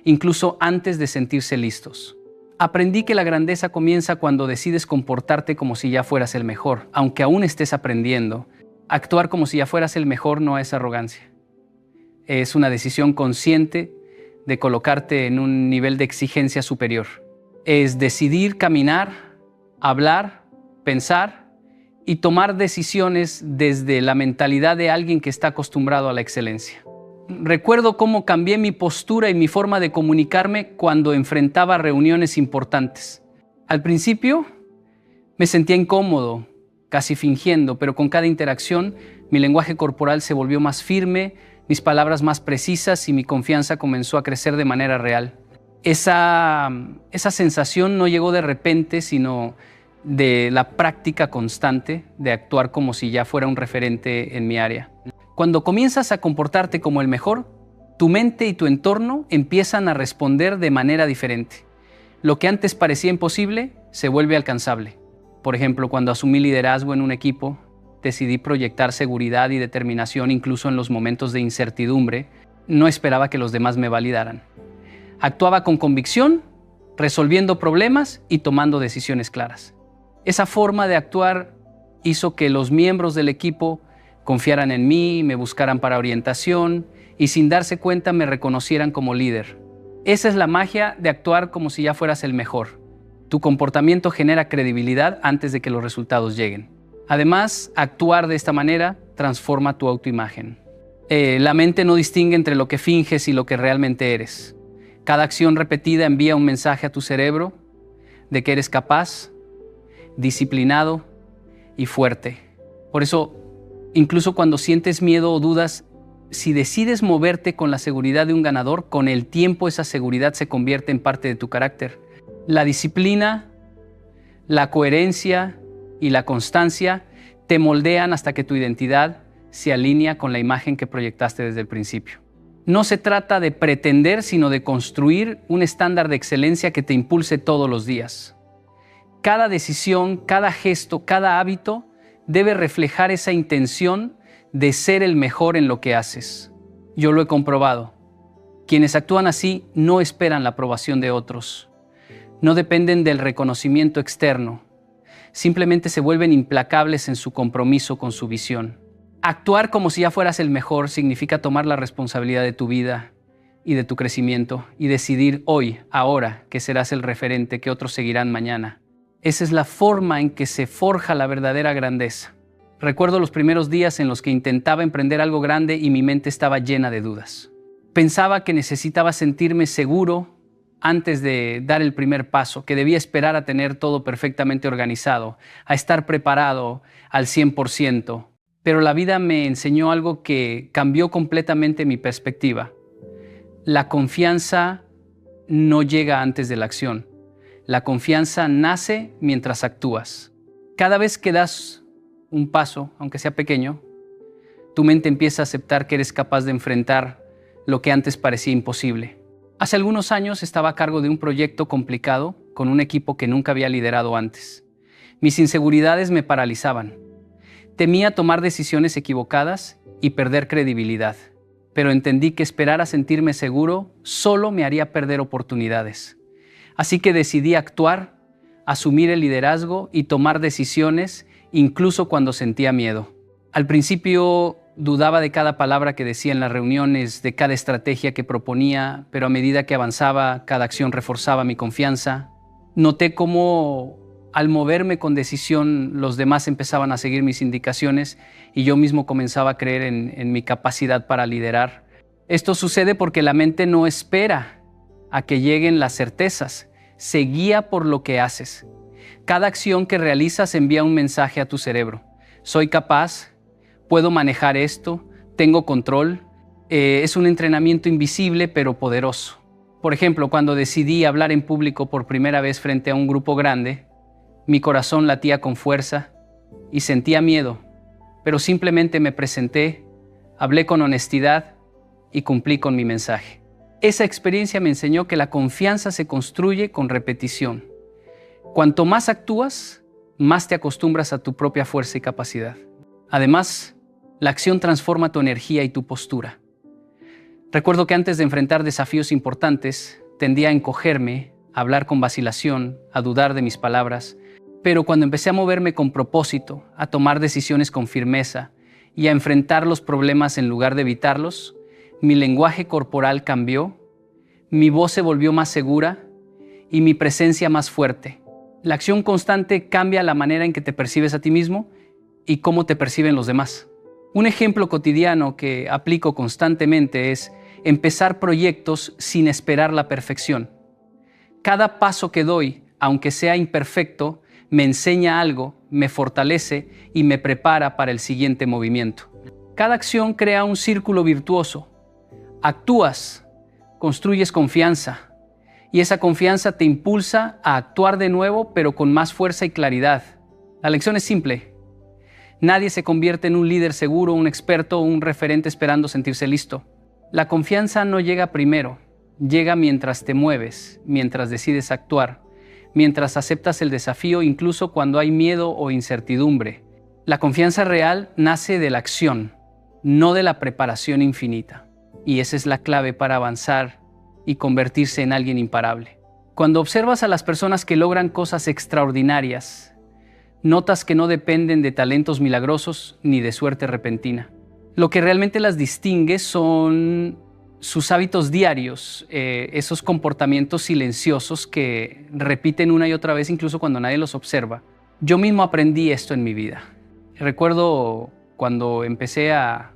incluso antes de sentirse listos. Aprendí que la grandeza comienza cuando decides comportarte como si ya fueras el mejor, aunque aún estés aprendiendo. Actuar como si ya fueras el mejor no es arrogancia. Es una decisión consciente de colocarte en un nivel de exigencia superior. Es decidir caminar, hablar, pensar y tomar decisiones desde la mentalidad de alguien que está acostumbrado a la excelencia. Recuerdo cómo cambié mi postura y mi forma de comunicarme cuando enfrentaba reuniones importantes. Al principio me sentía incómodo, casi fingiendo, pero con cada interacción mi lenguaje corporal se volvió más firme, mis palabras más precisas y mi confianza comenzó a crecer de manera real. Esa sensación no llegó de repente, sino de la práctica constante de actuar como si ya fuera un referente en mi área. Cuando comienzas a comportarte como el mejor, tu mente y tu entorno empiezan a responder de manera diferente. Lo que antes parecía imposible se vuelve alcanzable. Por ejemplo, cuando asumí liderazgo en un equipo, decidí proyectar seguridad y determinación incluso en los momentos de incertidumbre. No esperaba que los demás me validaran. Actuaba con convicción, resolviendo problemas y tomando decisiones claras. Esa forma de actuar hizo que los miembros del equipo confiaran en mí, me buscaran para orientación y sin darse cuenta me reconocieran como líder. Esa es la magia de actuar como si ya fueras el mejor. Tu comportamiento genera credibilidad antes de que los resultados lleguen. Además, actuar de esta manera transforma tu autoimagen. La mente no distingue entre lo que finges y lo que realmente eres. Cada acción repetida envía un mensaje a tu cerebro de que eres capaz, disciplinado y fuerte. Por eso, incluso cuando sientes miedo o dudas, si decides moverte con la seguridad de un ganador, con el tiempo esa seguridad se convierte en parte de tu carácter. La disciplina, la coherencia y la constancia te moldean hasta que tu identidad se alinea con la imagen que proyectaste desde el principio. No se trata de pretender, sino de construir un estándar de excelencia que te impulse todos los días. Cada decisión, cada gesto, cada hábito debe reflejar esa intención de ser el mejor en lo que haces. Yo lo he comprobado. Quienes actúan así no esperan la aprobación de otros. No dependen del reconocimiento externo. Simplemente se vuelven implacables en su compromiso con su visión. Actuar como si ya fueras el mejor significa tomar la responsabilidad de tu vida y de tu crecimiento y decidir hoy, ahora, que serás el referente que otros seguirán mañana. Esa es la forma en que se forja la verdadera grandeza. Recuerdo los primeros días en los que intentaba emprender algo grande y mi mente estaba llena de dudas. Pensaba que necesitaba sentirme seguro antes de dar el primer paso, que debía esperar a tener todo perfectamente organizado, a estar preparado al 100%. Pero la vida me enseñó algo que cambió completamente mi perspectiva. La confianza no llega antes de la acción. La confianza nace mientras actúas. Cada vez que das un paso, aunque sea pequeño, tu mente empieza a aceptar que eres capaz de enfrentar lo que antes parecía imposible. Hace algunos años estaba a cargo de un proyecto complicado con un equipo que nunca había liderado antes. Mis inseguridades me paralizaban. Temía tomar decisiones equivocadas y perder credibilidad, pero entendí que esperar a sentirme seguro solo me haría perder oportunidades. Así que decidí actuar, asumir el liderazgo y tomar decisiones incluso cuando sentía miedo. Al principio dudaba de cada palabra que decía en las reuniones, de cada estrategia que proponía, pero a medida que avanzaba, cada acción reforzaba mi confianza. Noté cómo al moverme con decisión, los demás empezaban a seguir mis indicaciones y yo mismo comenzaba a creer en mi capacidad para liderar. Esto sucede porque la mente no espera a que lleguen las certezas, se guía por lo que haces. Cada acción que realizas envía un mensaje a tu cerebro. Soy capaz, puedo manejar esto, tengo control. Es un entrenamiento invisible pero poderoso. Por ejemplo, cuando decidí hablar en público por primera vez frente a un grupo grande, mi corazón latía con fuerza y sentía miedo, pero simplemente me presenté, hablé con honestidad y cumplí con mi mensaje. Esa experiencia me enseñó que la confianza se construye con repetición. Cuanto más actúas, más te acostumbras a tu propia fuerza y capacidad. Además, la acción transforma tu energía y tu postura. Recuerdo que antes de enfrentar desafíos importantes, tendía a encogerme, a hablar con vacilación, a dudar de mis palabras, pero cuando empecé a moverme con propósito, a tomar decisiones con firmeza y a enfrentar los problemas en lugar de evitarlos, mi lenguaje corporal cambió, mi voz se volvió más segura y mi presencia más fuerte. La acción constante cambia la manera en que te percibes a ti mismo y cómo te perciben los demás. Un ejemplo cotidiano que aplico constantemente es empezar proyectos sin esperar la perfección. Cada paso que doy, aunque sea imperfecto, me enseña algo, me fortalece y me prepara para el siguiente movimiento. Cada acción crea un círculo virtuoso. Actúas, construyes confianza y esa confianza te impulsa a actuar de nuevo, pero con más fuerza y claridad. La lección es simple. Nadie se convierte en un líder seguro, un experto o un referente esperando sentirse listo. La confianza no llega primero, llega mientras te mueves, mientras decides actuar, mientras aceptas el desafío incluso cuando hay miedo o incertidumbre. La confianza real nace de la acción, no de la preparación infinita. Y esa es la clave para avanzar y convertirse en alguien imparable. Cuando observas a las personas que logran cosas extraordinarias, notas que no dependen de talentos milagrosos ni de suerte repentina. Lo que realmente las distingue son sus hábitos diarios, esos comportamientos silenciosos que repiten una y otra vez incluso cuando nadie los observa. Yo mismo aprendí esto en mi vida. Recuerdo cuando empecé a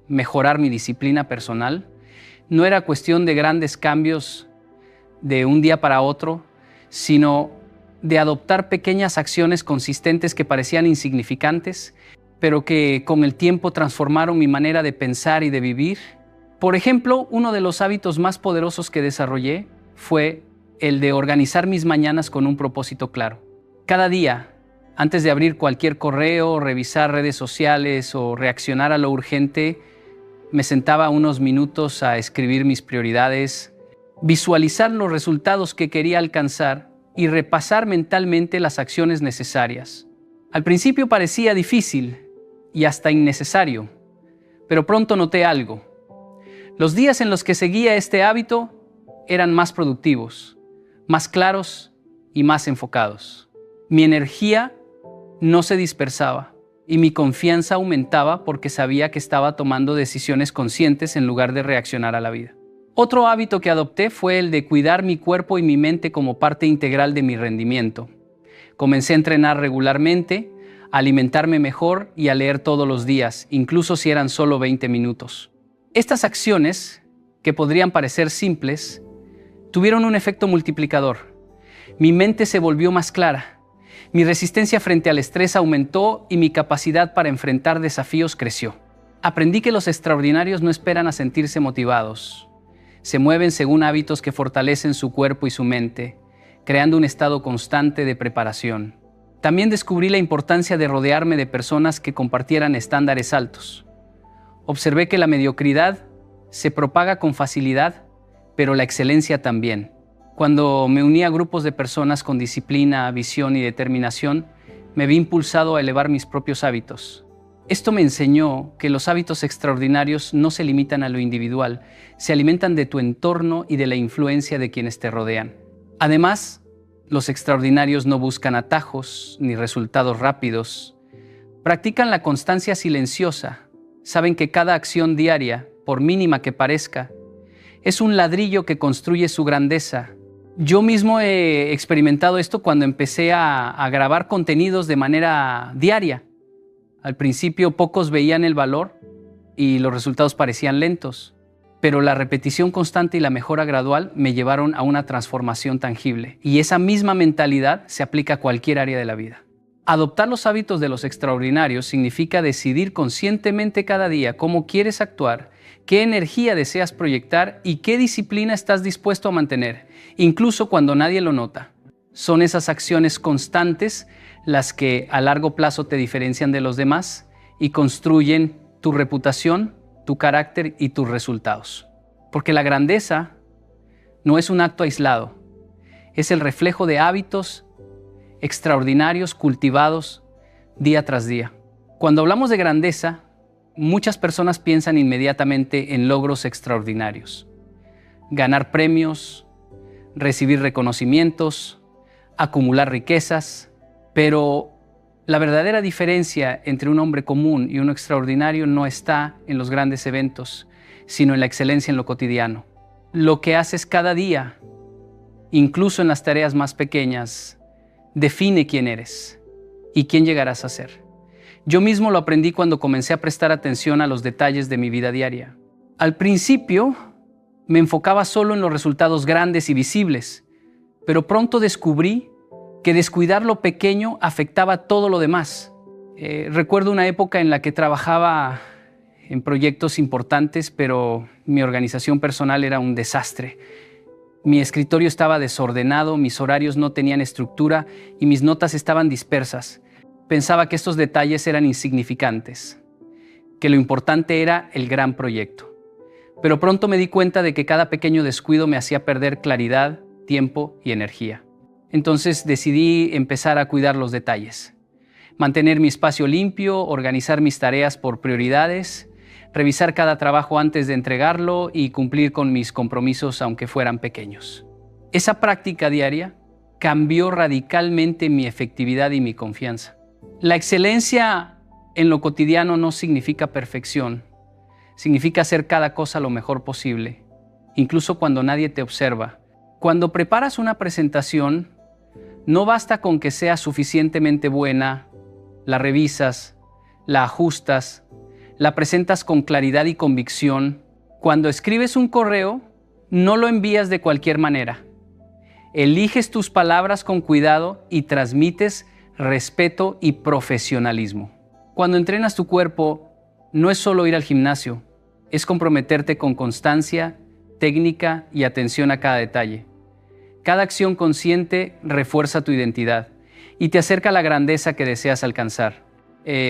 mejorar mi disciplina personal, no era cuestión de grandes cambios de un día para otro, sino de adoptar pequeñas acciones consistentes que parecían insignificantes, pero que con el tiempo transformaron mi manera de pensar y de vivir. Por ejemplo, uno de los hábitos más poderosos que desarrollé fue el de organizar mis mañanas con un propósito claro. Cada día, antes de abrir cualquier correo, revisar redes sociales o reaccionar a lo urgente, me sentaba unos minutos a escribir mis prioridades, visualizar los resultados que quería alcanzar y repasar mentalmente las acciones necesarias. Al principio parecía difícil y hasta innecesario, pero pronto noté algo. Los días en los que seguía este hábito eran más productivos, más claros y más enfocados. Mi energía no se dispersaba y mi confianza aumentaba porque sabía que estaba tomando decisiones conscientes en lugar de reaccionar a la vida. Otro hábito que adopté fue el de cuidar mi cuerpo y mi mente como parte integral de mi rendimiento. Comencé a entrenar regularmente, a alimentarme mejor y a leer todos los días, incluso si eran solo 20 minutos. Estas acciones, que podrían parecer simples, tuvieron un efecto multiplicador. Mi mente se volvió más clara. Mi resistencia frente al estrés aumentó y mi capacidad para enfrentar desafíos creció. Aprendí que los extraordinarios no esperan a sentirse motivados. Se mueven según hábitos que fortalecen su cuerpo y su mente, creando un estado constante de preparación. También descubrí la importancia de rodearme de personas que compartieran estándares altos. Observé que la mediocridad se propaga con facilidad, pero la excelencia también. Cuando me uní a grupos de personas con disciplina, visión y determinación, me vi impulsado a elevar mis propios hábitos. Esto me enseñó que los hábitos extraordinarios no se limitan a lo individual, se alimentan de tu entorno y de la influencia de quienes te rodean. Además, los extraordinarios no buscan atajos ni resultados rápidos. Practican la constancia silenciosa. Saben que cada acción diaria, por mínima que parezca, es un ladrillo que construye su grandeza. Yo mismo he experimentado esto cuando empecé a grabar contenidos de manera diaria. Al principio pocos veían el valor y los resultados parecían lentos, pero la repetición constante y la mejora gradual me llevaron a una transformación tangible. Y esa misma mentalidad se aplica a cualquier área de la vida. Adoptar los hábitos de los extraordinarios significa decidir conscientemente cada día cómo quieres actuar, qué energía deseas proyectar y qué disciplina estás dispuesto a mantener, incluso cuando nadie lo nota. Son esas acciones constantes las que a largo plazo te diferencian de los demás y construyen tu reputación, tu carácter y tus resultados. Porque la grandeza no es un acto aislado, es el reflejo de hábitos extraordinarios cultivados día tras día. Cuando hablamos de grandeza, muchas personas piensan inmediatamente en logros extraordinarios. Ganar premios, recibir reconocimientos, acumular riquezas, pero la verdadera diferencia entre un hombre común y uno extraordinario no está en los grandes eventos, sino en la excelencia en lo cotidiano. Lo que haces cada día, incluso en las tareas más pequeñas, define quién eres y quién llegarás a ser. Yo mismo lo aprendí cuando comencé a prestar atención a los detalles de mi vida diaria. Al principio, me enfocaba solo en los resultados grandes y visibles, pero pronto descubrí que descuidar lo pequeño afectaba todo lo demás. Recuerdo una época en la que trabajaba en proyectos importantes, pero mi organización personal era un desastre. Mi escritorio estaba desordenado, mis horarios no tenían estructura y mis notas estaban dispersas. Pensaba que estos detalles eran insignificantes, que lo importante era el gran proyecto. Pero pronto me di cuenta de que cada pequeño descuido me hacía perder claridad, tiempo y energía. Entonces decidí empezar a cuidar los detalles. Mantener mi espacio limpio, organizar mis tareas por prioridades, revisar cada trabajo antes de entregarlo y cumplir con mis compromisos aunque fueran pequeños. Esa práctica diaria cambió radicalmente mi efectividad y mi confianza. La excelencia en lo cotidiano no significa perfección, significa hacer cada cosa lo mejor posible, incluso cuando nadie te observa. Cuando preparas una presentación, no basta con que sea suficientemente buena, la revisas, la ajustas, la presentas con claridad y convicción. Cuando escribes un correo, no lo envías de cualquier manera. Eliges tus palabras con cuidado y transmites respeto y profesionalismo. Cuando entrenas tu cuerpo, no es solo ir al gimnasio, es comprometerte con constancia, técnica y atención a cada detalle. Cada acción consciente refuerza tu identidad y te acerca a la grandeza que deseas alcanzar.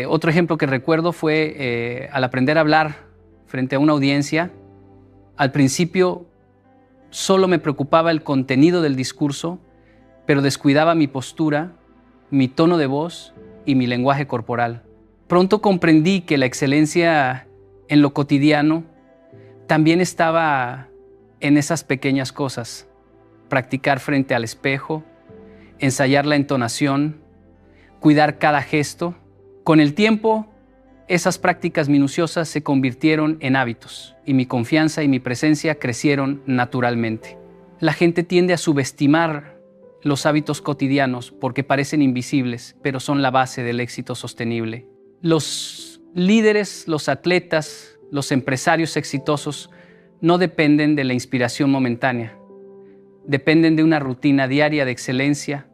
Otro ejemplo que recuerdo fue al aprender a hablar frente a una audiencia. Al principio solo me preocupaba el contenido del discurso, pero descuidaba mi postura, mi tono de voz y mi lenguaje corporal. Pronto comprendí que la excelencia en lo cotidiano también estaba en esas pequeñas cosas. Practicar frente al espejo, ensayar la entonación, cuidar cada gesto. Con el tiempo, esas prácticas minuciosas se convirtieron en hábitos y mi confianza y mi presencia crecieron naturalmente. La gente tiende a subestimar los hábitos cotidianos porque parecen invisibles, pero son la base del éxito sostenible. Los líderes, los atletas, los empresarios exitosos no dependen de la inspiración momentánea. Dependen de una rutina diaria de excelencia,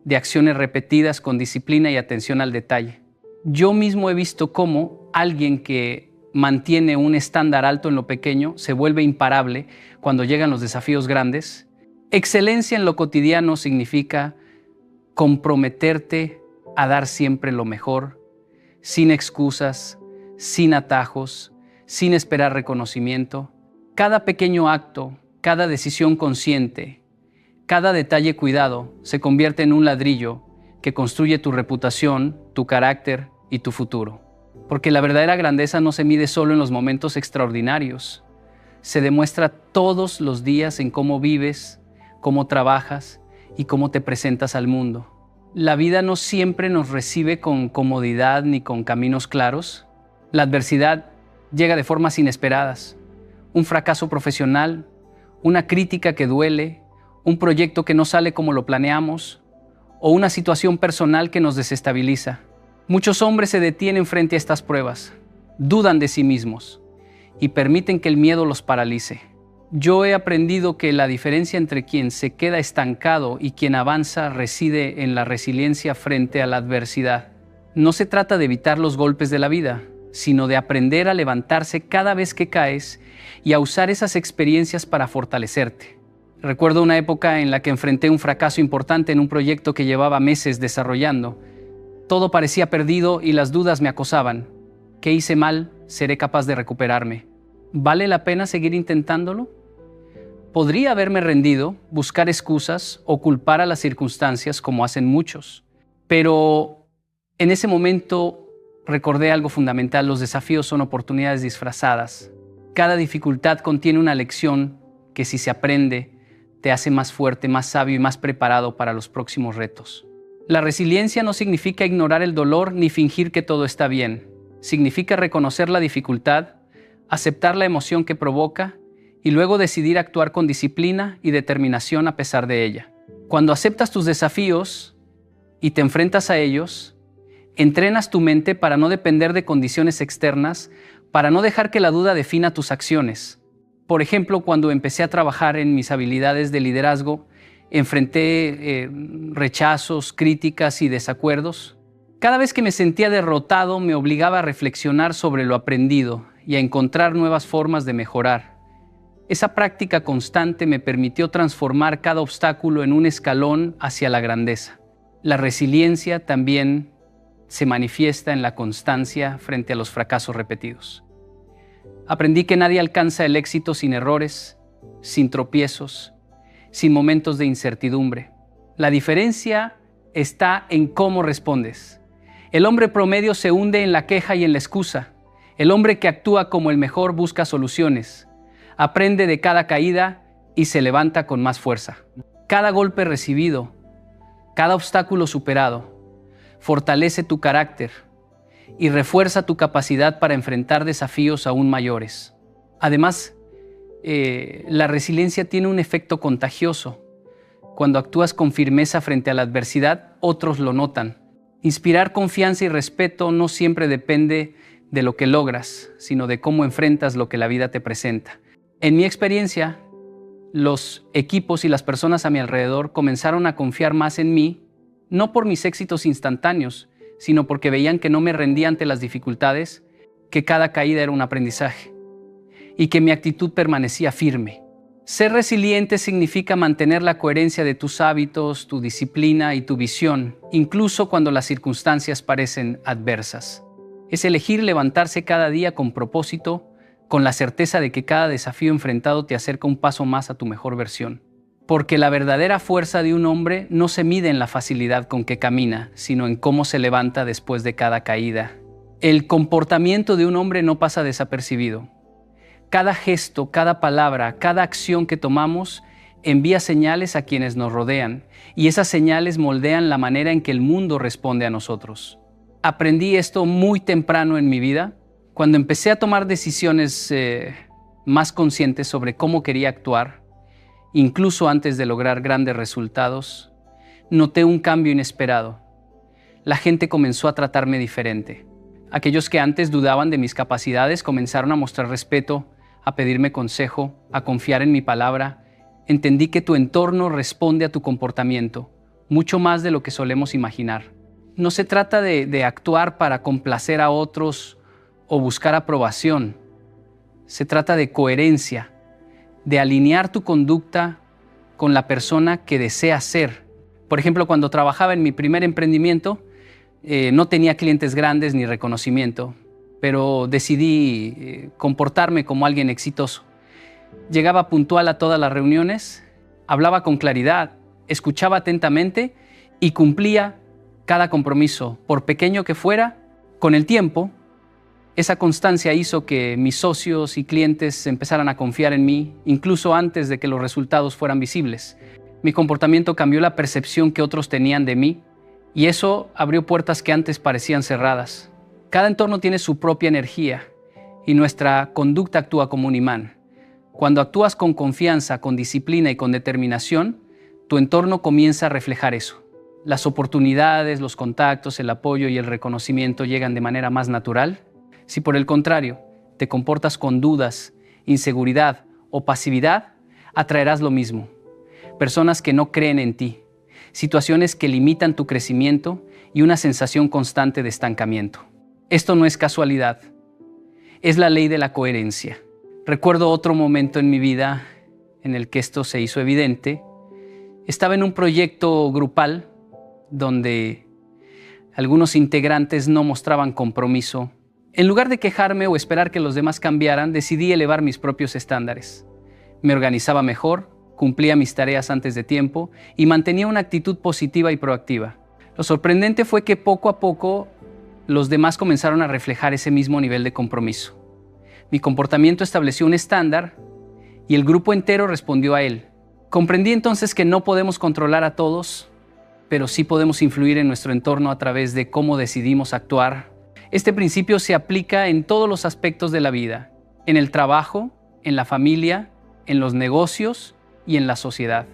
de acciones repetidas con disciplina y atención al detalle. Yo mismo he visto cómo alguien que mantiene un estándar alto en lo pequeño se vuelve imparable cuando llegan los desafíos grandes. Excelencia en lo cotidiano significa comprometerte a dar siempre lo mejor, sin excusas, sin atajos, sin esperar reconocimiento. Cada pequeño acto, cada decisión consciente, cada detalle cuidado se convierte en un ladrillo que construye tu reputación, tu carácter y tu futuro. Porque la verdadera grandeza no se mide solo en los momentos extraordinarios. Se demuestra todos los días en cómo vives, cómo trabajas y cómo te presentas al mundo. La vida no siempre nos recibe con comodidad ni con caminos claros. La adversidad llega de formas inesperadas. Un fracaso profesional, una crítica que duele, un proyecto que no sale como lo planeamos o una situación personal que nos desestabiliza. Muchos hombres se detienen frente a estas pruebas, dudan de sí mismos y permiten que el miedo los paralice. Yo he aprendido que la diferencia entre quien se queda estancado y quien avanza reside en la resiliencia frente a la adversidad. No se trata de evitar los golpes de la vida, sino de aprender a levantarse cada vez que caes y a usar esas experiencias para fortalecerte. Recuerdo una época en la que enfrenté un fracaso importante en un proyecto que llevaba meses desarrollando. Todo parecía perdido y las dudas me acosaban. ¿Qué hice mal? ¿Seré capaz de recuperarme? ¿Vale la pena seguir intentándolo? Podría haberme rendido, buscar excusas o culpar a las circunstancias como hacen muchos. Pero en ese momento recordé algo fundamental: los desafíos son oportunidades disfrazadas. Cada dificultad contiene una lección que, si se aprende, te hace más fuerte, más sabio y más preparado para los próximos retos. La resiliencia no significa ignorar el dolor ni fingir que todo está bien. Significa reconocer la dificultad, aceptar la emoción que provoca y luego decidir actuar con disciplina y determinación a pesar de ella. Cuando aceptas tus desafíos y te enfrentas a ellos, entrenas tu mente para no depender de condiciones externas, para no dejar que la duda defina tus acciones. Por ejemplo, cuando empecé a trabajar en mis habilidades de liderazgo, enfrenté rechazos, críticas y desacuerdos. Cada vez que me sentía derrotado, me obligaba a reflexionar sobre lo aprendido y a encontrar nuevas formas de mejorar. Esa práctica constante me permitió transformar cada obstáculo en un escalón hacia la grandeza. La resiliencia también se manifiesta en la constancia frente a los fracasos repetidos. Aprendí que nadie alcanza el éxito sin errores, sin tropiezos, sin momentos de incertidumbre. La diferencia está en cómo respondes. El hombre promedio se hunde en la queja y en la excusa. El hombre que actúa como el mejor busca soluciones, aprende de cada caída y se levanta con más fuerza. Cada golpe recibido, cada obstáculo superado, fortalece tu carácter y refuerza tu capacidad para enfrentar desafíos aún mayores. Además, la resiliencia tiene un efecto contagioso. Cuando actúas con firmeza frente a la adversidad, otros lo notan. Inspirar confianza y respeto no siempre depende de lo que logras, sino de cómo enfrentas lo que la vida te presenta. En mi experiencia, los equipos y las personas a mi alrededor comenzaron a confiar más en mí, no por mis éxitos instantáneos, sino porque veían que no me rendía ante las dificultades, que cada caída era un aprendizaje y que mi actitud permanecía firme. Ser resiliente significa mantener la coherencia de tus hábitos, tu disciplina y tu visión, incluso cuando las circunstancias parecen adversas. Es elegir levantarse cada día con propósito, con la certeza de que cada desafío enfrentado te acerca un paso más a tu mejor versión. Porque la verdadera fuerza de un hombre no se mide en la facilidad con que camina, sino en cómo se levanta después de cada caída. El comportamiento de un hombre no pasa desapercibido. Cada gesto, cada palabra, cada acción que tomamos envía señales a quienes nos rodean, y esas señales moldean la manera en que el mundo responde a nosotros. Aprendí esto muy temprano en mi vida, cuando empecé a tomar decisiones más conscientes sobre cómo quería actuar. Incluso antes de lograr grandes resultados, noté un cambio inesperado. La gente comenzó a tratarme diferente. Aquellos que antes dudaban de mis capacidades comenzaron a mostrar respeto, a pedirme consejo, a confiar en mi palabra. Entendí que tu entorno responde a tu comportamiento, mucho más de lo que solemos imaginar. No se trata de actuar para complacer a otros o buscar aprobación. Se trata de coherencia, de alinear tu conducta con la persona que deseas ser. Por ejemplo, cuando trabajaba en mi primer emprendimiento, no tenía clientes grandes ni reconocimiento, pero decidí comportarme como alguien exitoso. Llegaba puntual a todas las reuniones, hablaba con claridad, escuchaba atentamente y cumplía cada compromiso, por pequeño que fuera. Con el tiempo, esa constancia hizo que mis socios y clientes empezaran a confiar en mí, incluso antes de que los resultados fueran visibles. Mi comportamiento cambió la percepción que otros tenían de mí, y eso abrió puertas que antes parecían cerradas. Cada entorno tiene su propia energía, y nuestra conducta actúa como un imán. Cuando actúas con confianza, con disciplina y con determinación, tu entorno comienza a reflejar eso. Las oportunidades, los contactos, el apoyo y el reconocimiento llegan de manera más natural. Si por el contrario te comportas con dudas, inseguridad o pasividad, atraerás lo mismo. Personas que no creen en ti, situaciones que limitan tu crecimiento y una sensación constante de estancamiento. Esto no es casualidad, es la ley de la coherencia. Recuerdo otro momento en mi vida en el que esto se hizo evidente. Estaba en un proyecto grupal donde algunos integrantes no mostraban compromiso. En lugar de quejarme o esperar que los demás cambiaran, decidí elevar mis propios estándares. Me organizaba mejor, cumplía mis tareas antes de tiempo y mantenía una actitud positiva y proactiva. Lo sorprendente fue que poco a poco los demás comenzaron a reflejar ese mismo nivel de compromiso. Mi comportamiento estableció un estándar y el grupo entero respondió a él. Comprendí entonces que no podemos controlar a todos, pero sí podemos influir en nuestro entorno a través de cómo decidimos actuar. Este principio se aplica en todos los aspectos de la vida, en el trabajo, en la familia, en los negocios y en la sociedad.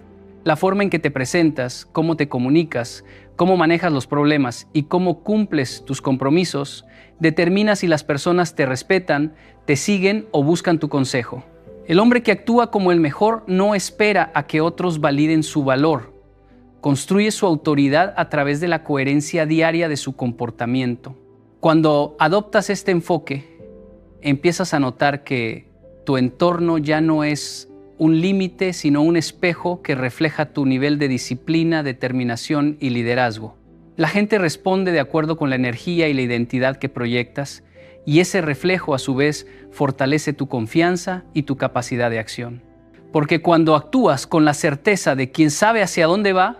La forma en que te presentas, cómo te comunicas, cómo manejas los problemas y cómo cumples tus compromisos, determina si las personas te respetan, te siguen o buscan tu consejo. El hombre que actúa como el mejor no espera a que otros validen su valor. Construye su autoridad a través de la coherencia diaria de su comportamiento. Cuando adoptas este enfoque, empiezas a notar que tu entorno ya no es un límite, sino un espejo que refleja tu nivel de disciplina, determinación y liderazgo. La gente responde de acuerdo con la energía y la identidad que proyectas, y ese reflejo a su vez fortalece tu confianza y tu capacidad de acción. Porque cuando actúas con la certeza de quien sabe hacia dónde va,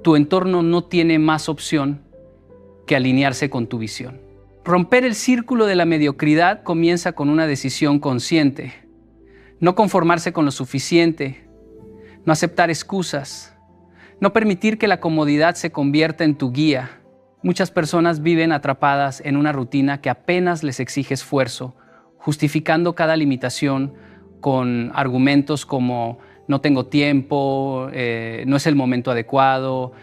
tu entorno no tiene más opción que alinearse con tu visión. Romper el círculo de la mediocridad comienza con una decisión consciente. No conformarse con lo suficiente, no aceptar excusas, no permitir que la comodidad se convierta en tu guía. Muchas personas viven atrapadas en una rutina que apenas les exige esfuerzo, justificando cada limitación con argumentos como no tengo tiempo, no es el momento adecuado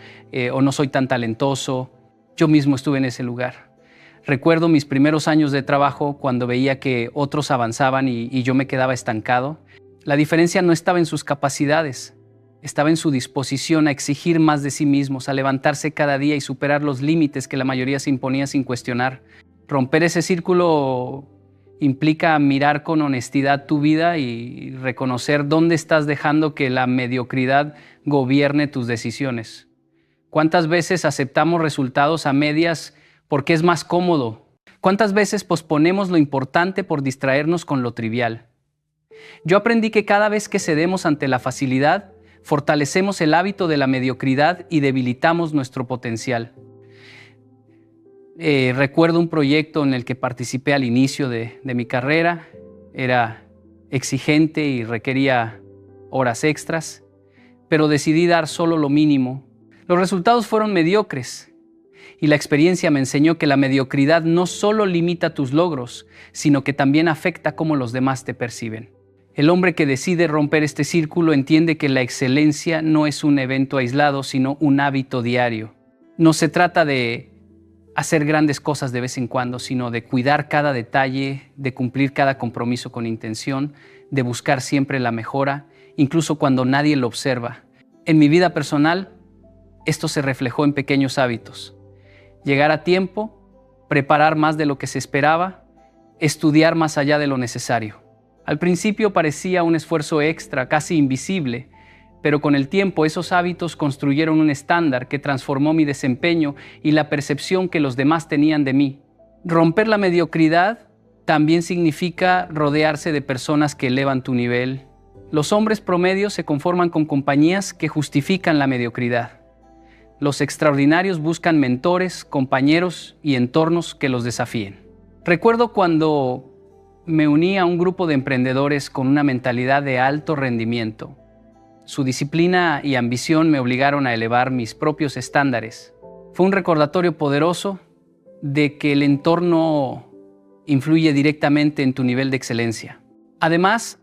o no soy tan talentoso. Yo mismo estuve en ese lugar. Recuerdo mis primeros años de trabajo cuando veía que otros avanzaban y yo me quedaba estancado. La diferencia no estaba en sus capacidades, estaba en su disposición a exigir más de sí mismos, a levantarse cada día y superar los límites que la mayoría se imponía sin cuestionar. Romper ese círculo implica mirar con honestidad tu vida y reconocer dónde estás dejando que la mediocridad gobierne tus decisiones. ¿Cuántas veces aceptamos resultados a medias porque es más cómodo? ¿Cuántas veces posponemos lo importante por distraernos con lo trivial? Yo aprendí que cada vez que cedemos ante la facilidad, fortalecemos el hábito de la mediocridad y debilitamos nuestro potencial. Recuerdo un proyecto en el que participé al inicio de mi carrera. Era exigente y requería horas extras, pero decidí dar solo lo mínimo. Los resultados fueron mediocres y la experiencia me enseñó que la mediocridad no solo limita tus logros, sino que también afecta cómo los demás te perciben. El hombre que decide romper este círculo entiende que la excelencia no es un evento aislado, sino un hábito diario. No se trata de hacer grandes cosas de vez en cuando, sino de cuidar cada detalle, de cumplir cada compromiso con intención, de buscar siempre la mejora, incluso cuando nadie lo observa. En mi vida personal, esto se reflejó en pequeños hábitos. Llegar a tiempo, preparar más de lo que se esperaba, estudiar más allá de lo necesario. Al principio parecía un esfuerzo extra, casi invisible, pero con el tiempo esos hábitos construyeron un estándar que transformó mi desempeño y la percepción que los demás tenían de mí. Romper la mediocridad también significa rodearse de personas que elevan tu nivel. Los hombres promedios se conforman con compañías que justifican la mediocridad. Los extraordinarios buscan mentores, compañeros y entornos que los desafíen. Recuerdo cuando me uní a un grupo de emprendedores con una mentalidad de alto rendimiento. Su disciplina y ambición me obligaron a elevar mis propios estándares. Fue un recordatorio poderoso de que el entorno influye directamente en tu nivel de excelencia. Además,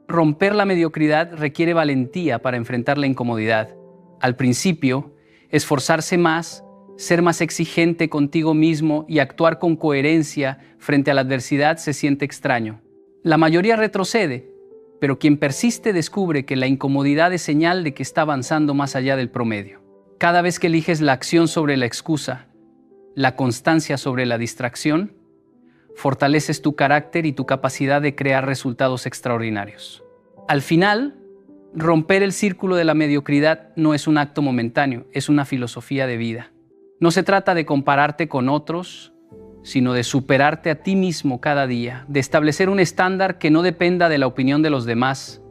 romper la mediocridad requiere valentía para enfrentar la incomodidad. Al principio, esforzarse más, ser más exigente contigo mismo y actuar con coherencia frente a la adversidad se siente extraño. La mayoría retrocede, pero quien persiste descubre que la incomodidad es señal de que está avanzando más allá del promedio. Cada vez que eliges la acción sobre la excusa, la constancia sobre la distracción, fortaleces tu carácter y tu capacidad de crear resultados extraordinarios. Al final, romper el círculo de la mediocridad no es un acto momentáneo, es una filosofía de vida. No se trata de compararte con otros, sino de superarte a ti mismo cada día, de establecer un estándar que no dependa de la opinión de los demás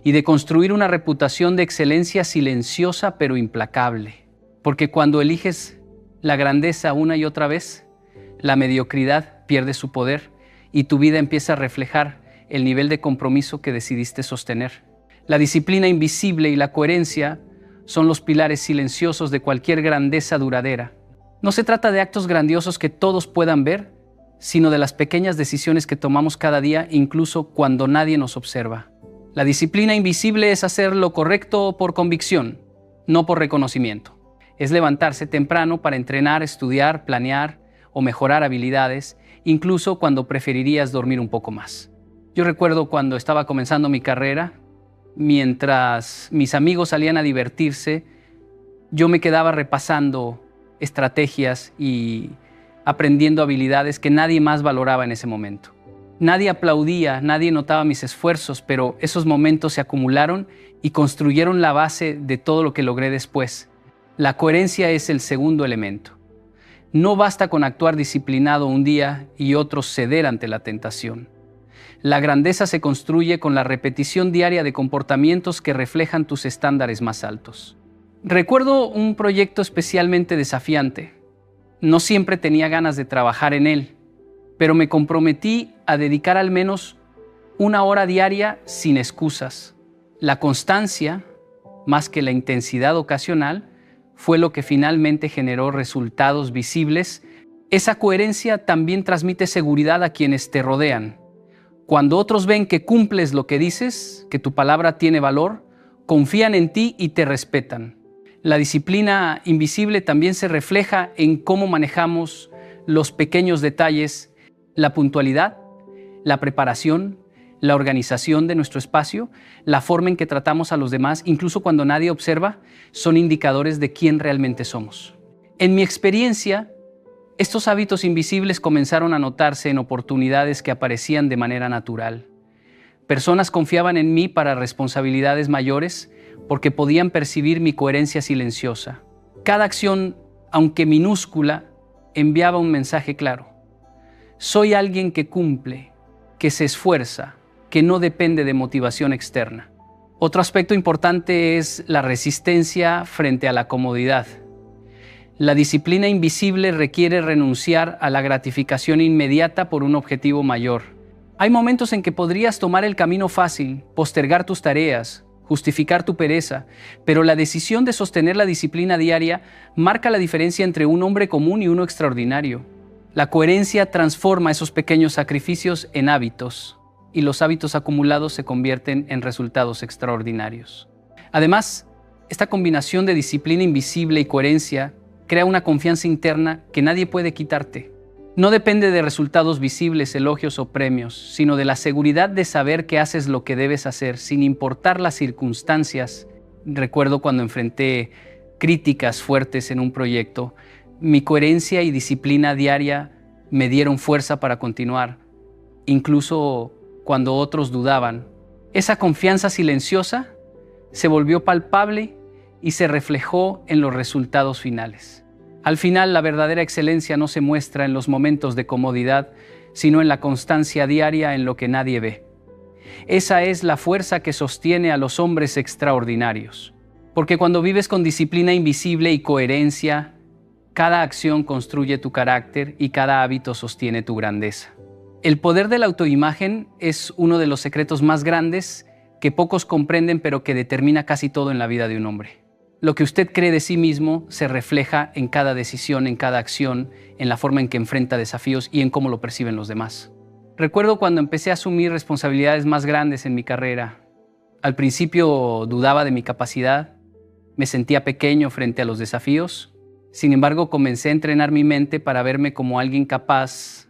y de construir una reputación de excelencia silenciosa pero implacable. Porque cuando eliges la grandeza una y otra vez, la mediocridad pierde su poder y tu vida empieza a reflejar el nivel de compromiso que decidiste sostener. La disciplina invisible y la coherencia son los pilares silenciosos de cualquier grandeza duradera. No se trata de actos grandiosos que todos puedan ver, sino de las pequeñas decisiones que tomamos cada día, incluso cuando nadie nos observa. La disciplina invisible es hacer lo correcto por convicción, no por reconocimiento. Es levantarse temprano para entrenar, estudiar, planear o mejorar habilidades, incluso cuando preferirías dormir un poco más. Yo recuerdo cuando estaba comenzando mi carrera, mientras mis amigos salían a divertirse, yo me quedaba repasando estrategias y aprendiendo habilidades que nadie más valoraba en ese momento. Nadie aplaudía, nadie notaba mis esfuerzos, pero esos momentos se acumularon y construyeron la base de todo lo que logré después. La coherencia es el segundo elemento. No basta con actuar disciplinado un día y otro ceder ante la tentación. La grandeza se construye con la repetición diaria de comportamientos que reflejan tus estándares más altos. Recuerdo un proyecto especialmente desafiante. No siempre tenía ganas de trabajar en él, pero me comprometí a dedicar al menos 1 hora diaria sin excusas. La constancia, más que la intensidad ocasional, fue lo que finalmente generó resultados visibles. Esa coherencia también transmite seguridad a quienes te rodean. Cuando otros ven que cumples lo que dices, que tu palabra tiene valor, confían en ti y te respetan. La disciplina invisible también se refleja en cómo manejamos los pequeños detalles, la puntualidad, la preparación, la organización de nuestro espacio, la forma en que tratamos a los demás, incluso cuando nadie observa, son indicadores de quién realmente somos. En mi experiencia, estos hábitos invisibles comenzaron a notarse en oportunidades que aparecían de manera natural. Personas confiaban en mí para responsabilidades mayores porque podían percibir mi coherencia silenciosa. Cada acción, aunque minúscula, enviaba un mensaje claro. Soy alguien que cumple, que se esfuerza, que no depende de motivación externa. Otro aspecto importante es la resistencia frente a la comodidad. La disciplina invisible requiere renunciar a la gratificación inmediata por un objetivo mayor. Hay momentos en que podrías tomar el camino fácil, postergar tus tareas, justificar tu pereza, pero la decisión de sostener la disciplina diaria marca la diferencia entre un hombre común y uno extraordinario. La coherencia transforma esos pequeños sacrificios en hábitos, y los hábitos acumulados se convierten en resultados extraordinarios. Además, esta combinación de disciplina invisible y coherencia crea una confianza interna que nadie puede quitarte. No depende de resultados visibles, elogios o premios, sino de la seguridad de saber que haces lo que debes hacer, sin importar las circunstancias. Recuerdo cuando enfrenté críticas fuertes en un proyecto, mi coherencia y disciplina diaria me dieron fuerza para continuar, incluso cuando otros dudaban. Esa confianza silenciosa se volvió palpable y se reflejó en los resultados finales. Al final, la verdadera excelencia no se muestra en los momentos de comodidad, sino en la constancia diaria en lo que nadie ve. Esa es la fuerza que sostiene a los hombres extraordinarios. Porque cuando vives con disciplina invisible y coherencia, cada acción construye tu carácter y cada hábito sostiene tu grandeza. El poder de la autoimagen es uno de los secretos más grandes que pocos comprenden, pero que determina casi todo en la vida de un hombre. Lo que usted cree de sí mismo se refleja en cada decisión, en cada acción, en la forma en que enfrenta desafíos y en cómo lo perciben los demás. Recuerdo cuando empecé a asumir responsabilidades más grandes en mi carrera. Al principio dudaba de mi capacidad, me sentía pequeño frente a los desafíos. Sin embargo, comencé a entrenar mi mente para verme como alguien capaz,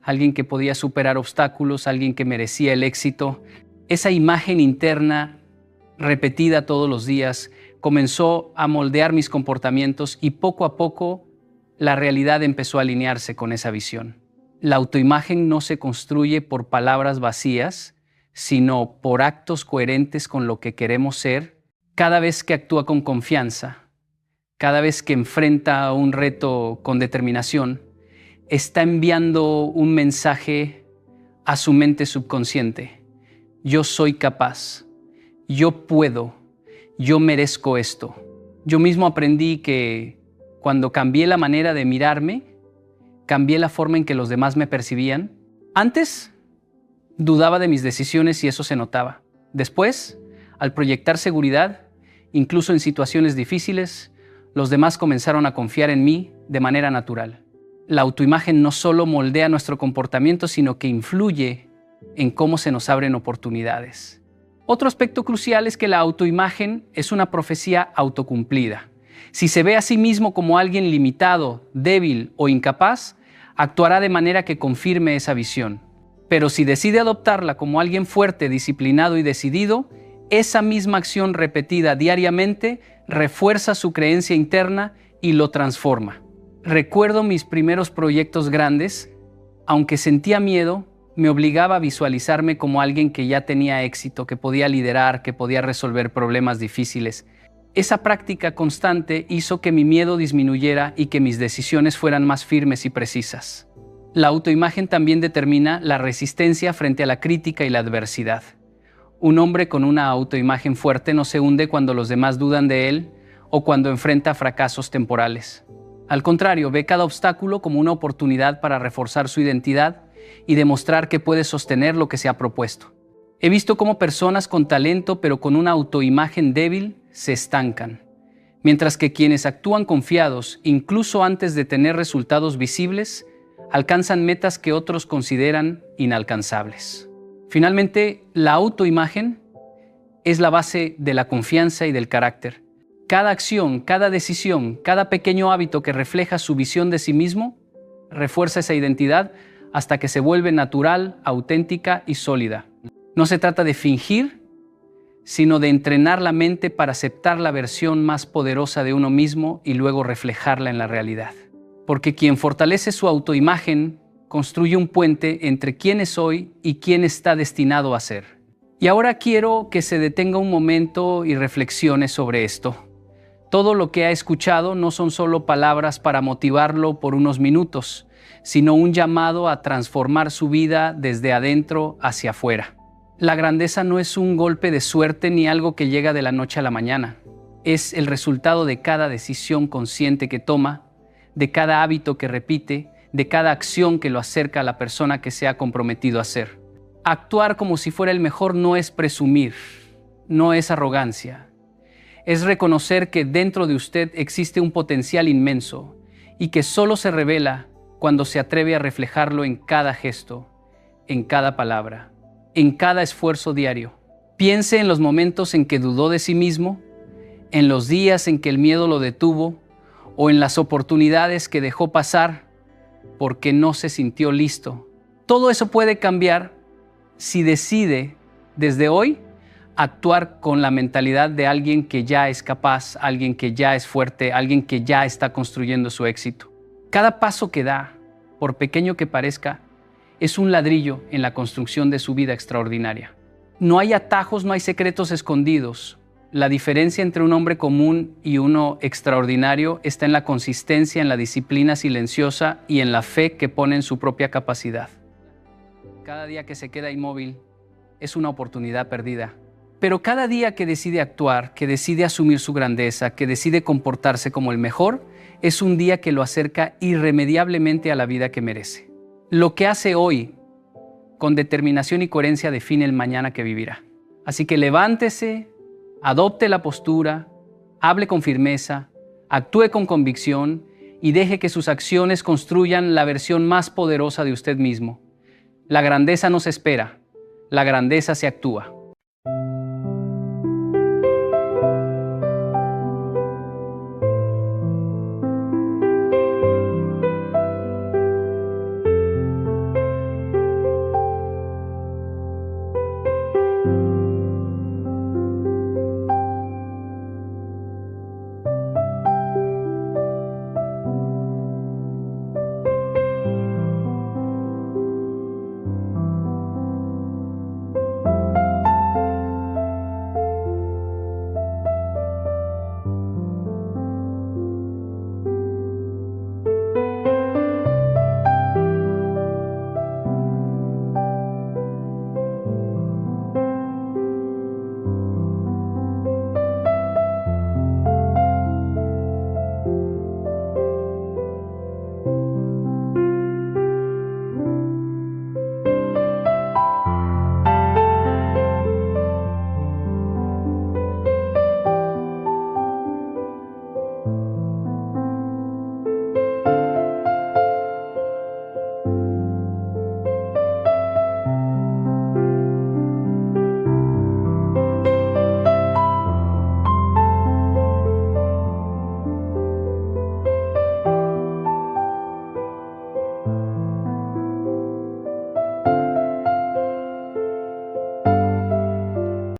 alguien que podía superar obstáculos, alguien que merecía el éxito. Esa imagen interna repetida todos los días comenzó a moldear mis comportamientos y poco a poco la realidad empezó a alinearse con esa visión. La autoimagen no se construye por palabras vacías, sino por actos coherentes con lo que queremos ser. Cada vez que actúa con confianza, cada vez que enfrenta un reto con determinación, está enviando un mensaje a su mente subconsciente. Yo soy capaz, yo puedo, yo merezco esto. Yo mismo aprendí que cuando cambié la manera de mirarme, cambié la forma en que los demás me percibían. Antes, dudaba de mis decisiones y eso se notaba. Después, al proyectar seguridad, incluso en situaciones difíciles, los demás comenzaron a confiar en mí de manera natural. La autoimagen no solo moldea nuestro comportamiento, sino que influye en cómo se nos abren oportunidades. Otro aspecto crucial es que la autoimagen es una profecía autocumplida. Si se ve a sí mismo como alguien limitado, débil o incapaz, actuará de manera que confirme esa visión. Pero si decide adoptarla como alguien fuerte, disciplinado y decidido, esa misma acción repetida diariamente refuerza su creencia interna y lo transforma. Recuerdo mis primeros proyectos grandes, aunque sentía miedo, me obligaba a visualizarme como alguien que ya tenía éxito, que podía liderar, que podía resolver problemas difíciles. Esa práctica constante hizo que mi miedo disminuyera y que mis decisiones fueran más firmes y precisas. La autoimagen también determina la resistencia frente a la crítica y la adversidad. Un hombre con una autoimagen fuerte no se hunde cuando los demás dudan de él o cuando enfrenta fracasos temporales. Al contrario, ve cada obstáculo como una oportunidad para reforzar su identidad y demostrar que puede sostener lo que se ha propuesto. He visto cómo personas con talento pero con una autoimagen débil se estancan, mientras que quienes actúan confiados, incluso antes de tener resultados visibles, alcanzan metas que otros consideran inalcanzables. Finalmente, la autoimagen es la base de la confianza y del carácter. Cada acción, cada decisión, cada pequeño hábito que refleja su visión de sí mismo, refuerza esa identidad hasta que se vuelve natural, auténtica y sólida. No se trata de fingir, sino de entrenar la mente para aceptar la versión más poderosa de uno mismo y luego reflejarla en la realidad. Porque quien fortalece su autoimagen construye un puente entre quién es hoy y quién está destinado a ser. Y ahora quiero que se detenga un momento y reflexione sobre esto. Todo lo que ha escuchado no son solo palabras para motivarlo por unos minutos, sino un llamado a transformar su vida desde adentro hacia afuera. La grandeza no es un golpe de suerte ni algo que llega de la noche a la mañana. Es el resultado de cada decisión consciente que toma, de cada hábito que repite, de cada acción que lo acerca a la persona que se ha comprometido a ser. Actuar como si fuera el mejor no es presumir, no es arrogancia. Es reconocer que dentro de usted existe un potencial inmenso y que solo se revela cuando se atreve a reflejarlo en cada gesto, en cada palabra, en cada esfuerzo diario. Piense en los momentos en que dudó de sí mismo, en los días en que el miedo lo detuvo o en las oportunidades que dejó pasar porque no se sintió listo. Todo eso puede cambiar si decide desde hoy actuar con la mentalidad de alguien que ya es capaz, alguien que ya es fuerte, alguien que ya está construyendo su éxito. Cada paso que da, por pequeño que parezca, es un ladrillo en la construcción de su vida extraordinaria. No hay atajos, no hay secretos escondidos. La diferencia entre un hombre común y uno extraordinario está en la consistencia, en la disciplina silenciosa y en la fe que pone en su propia capacidad. Cada día que se queda inmóvil es una oportunidad perdida. Pero cada día que decide actuar, que decide asumir su grandeza, que decide comportarse como el mejor, es un día que lo acerca irremediablemente a la vida que merece. Lo que hace hoy, con determinación y coherencia, define el mañana que vivirá. Así que levántese, adopte la postura, hable con firmeza, actúe con convicción y deje que sus acciones construyan la versión más poderosa de usted mismo. La grandeza no se espera, la grandeza se actúa. Thank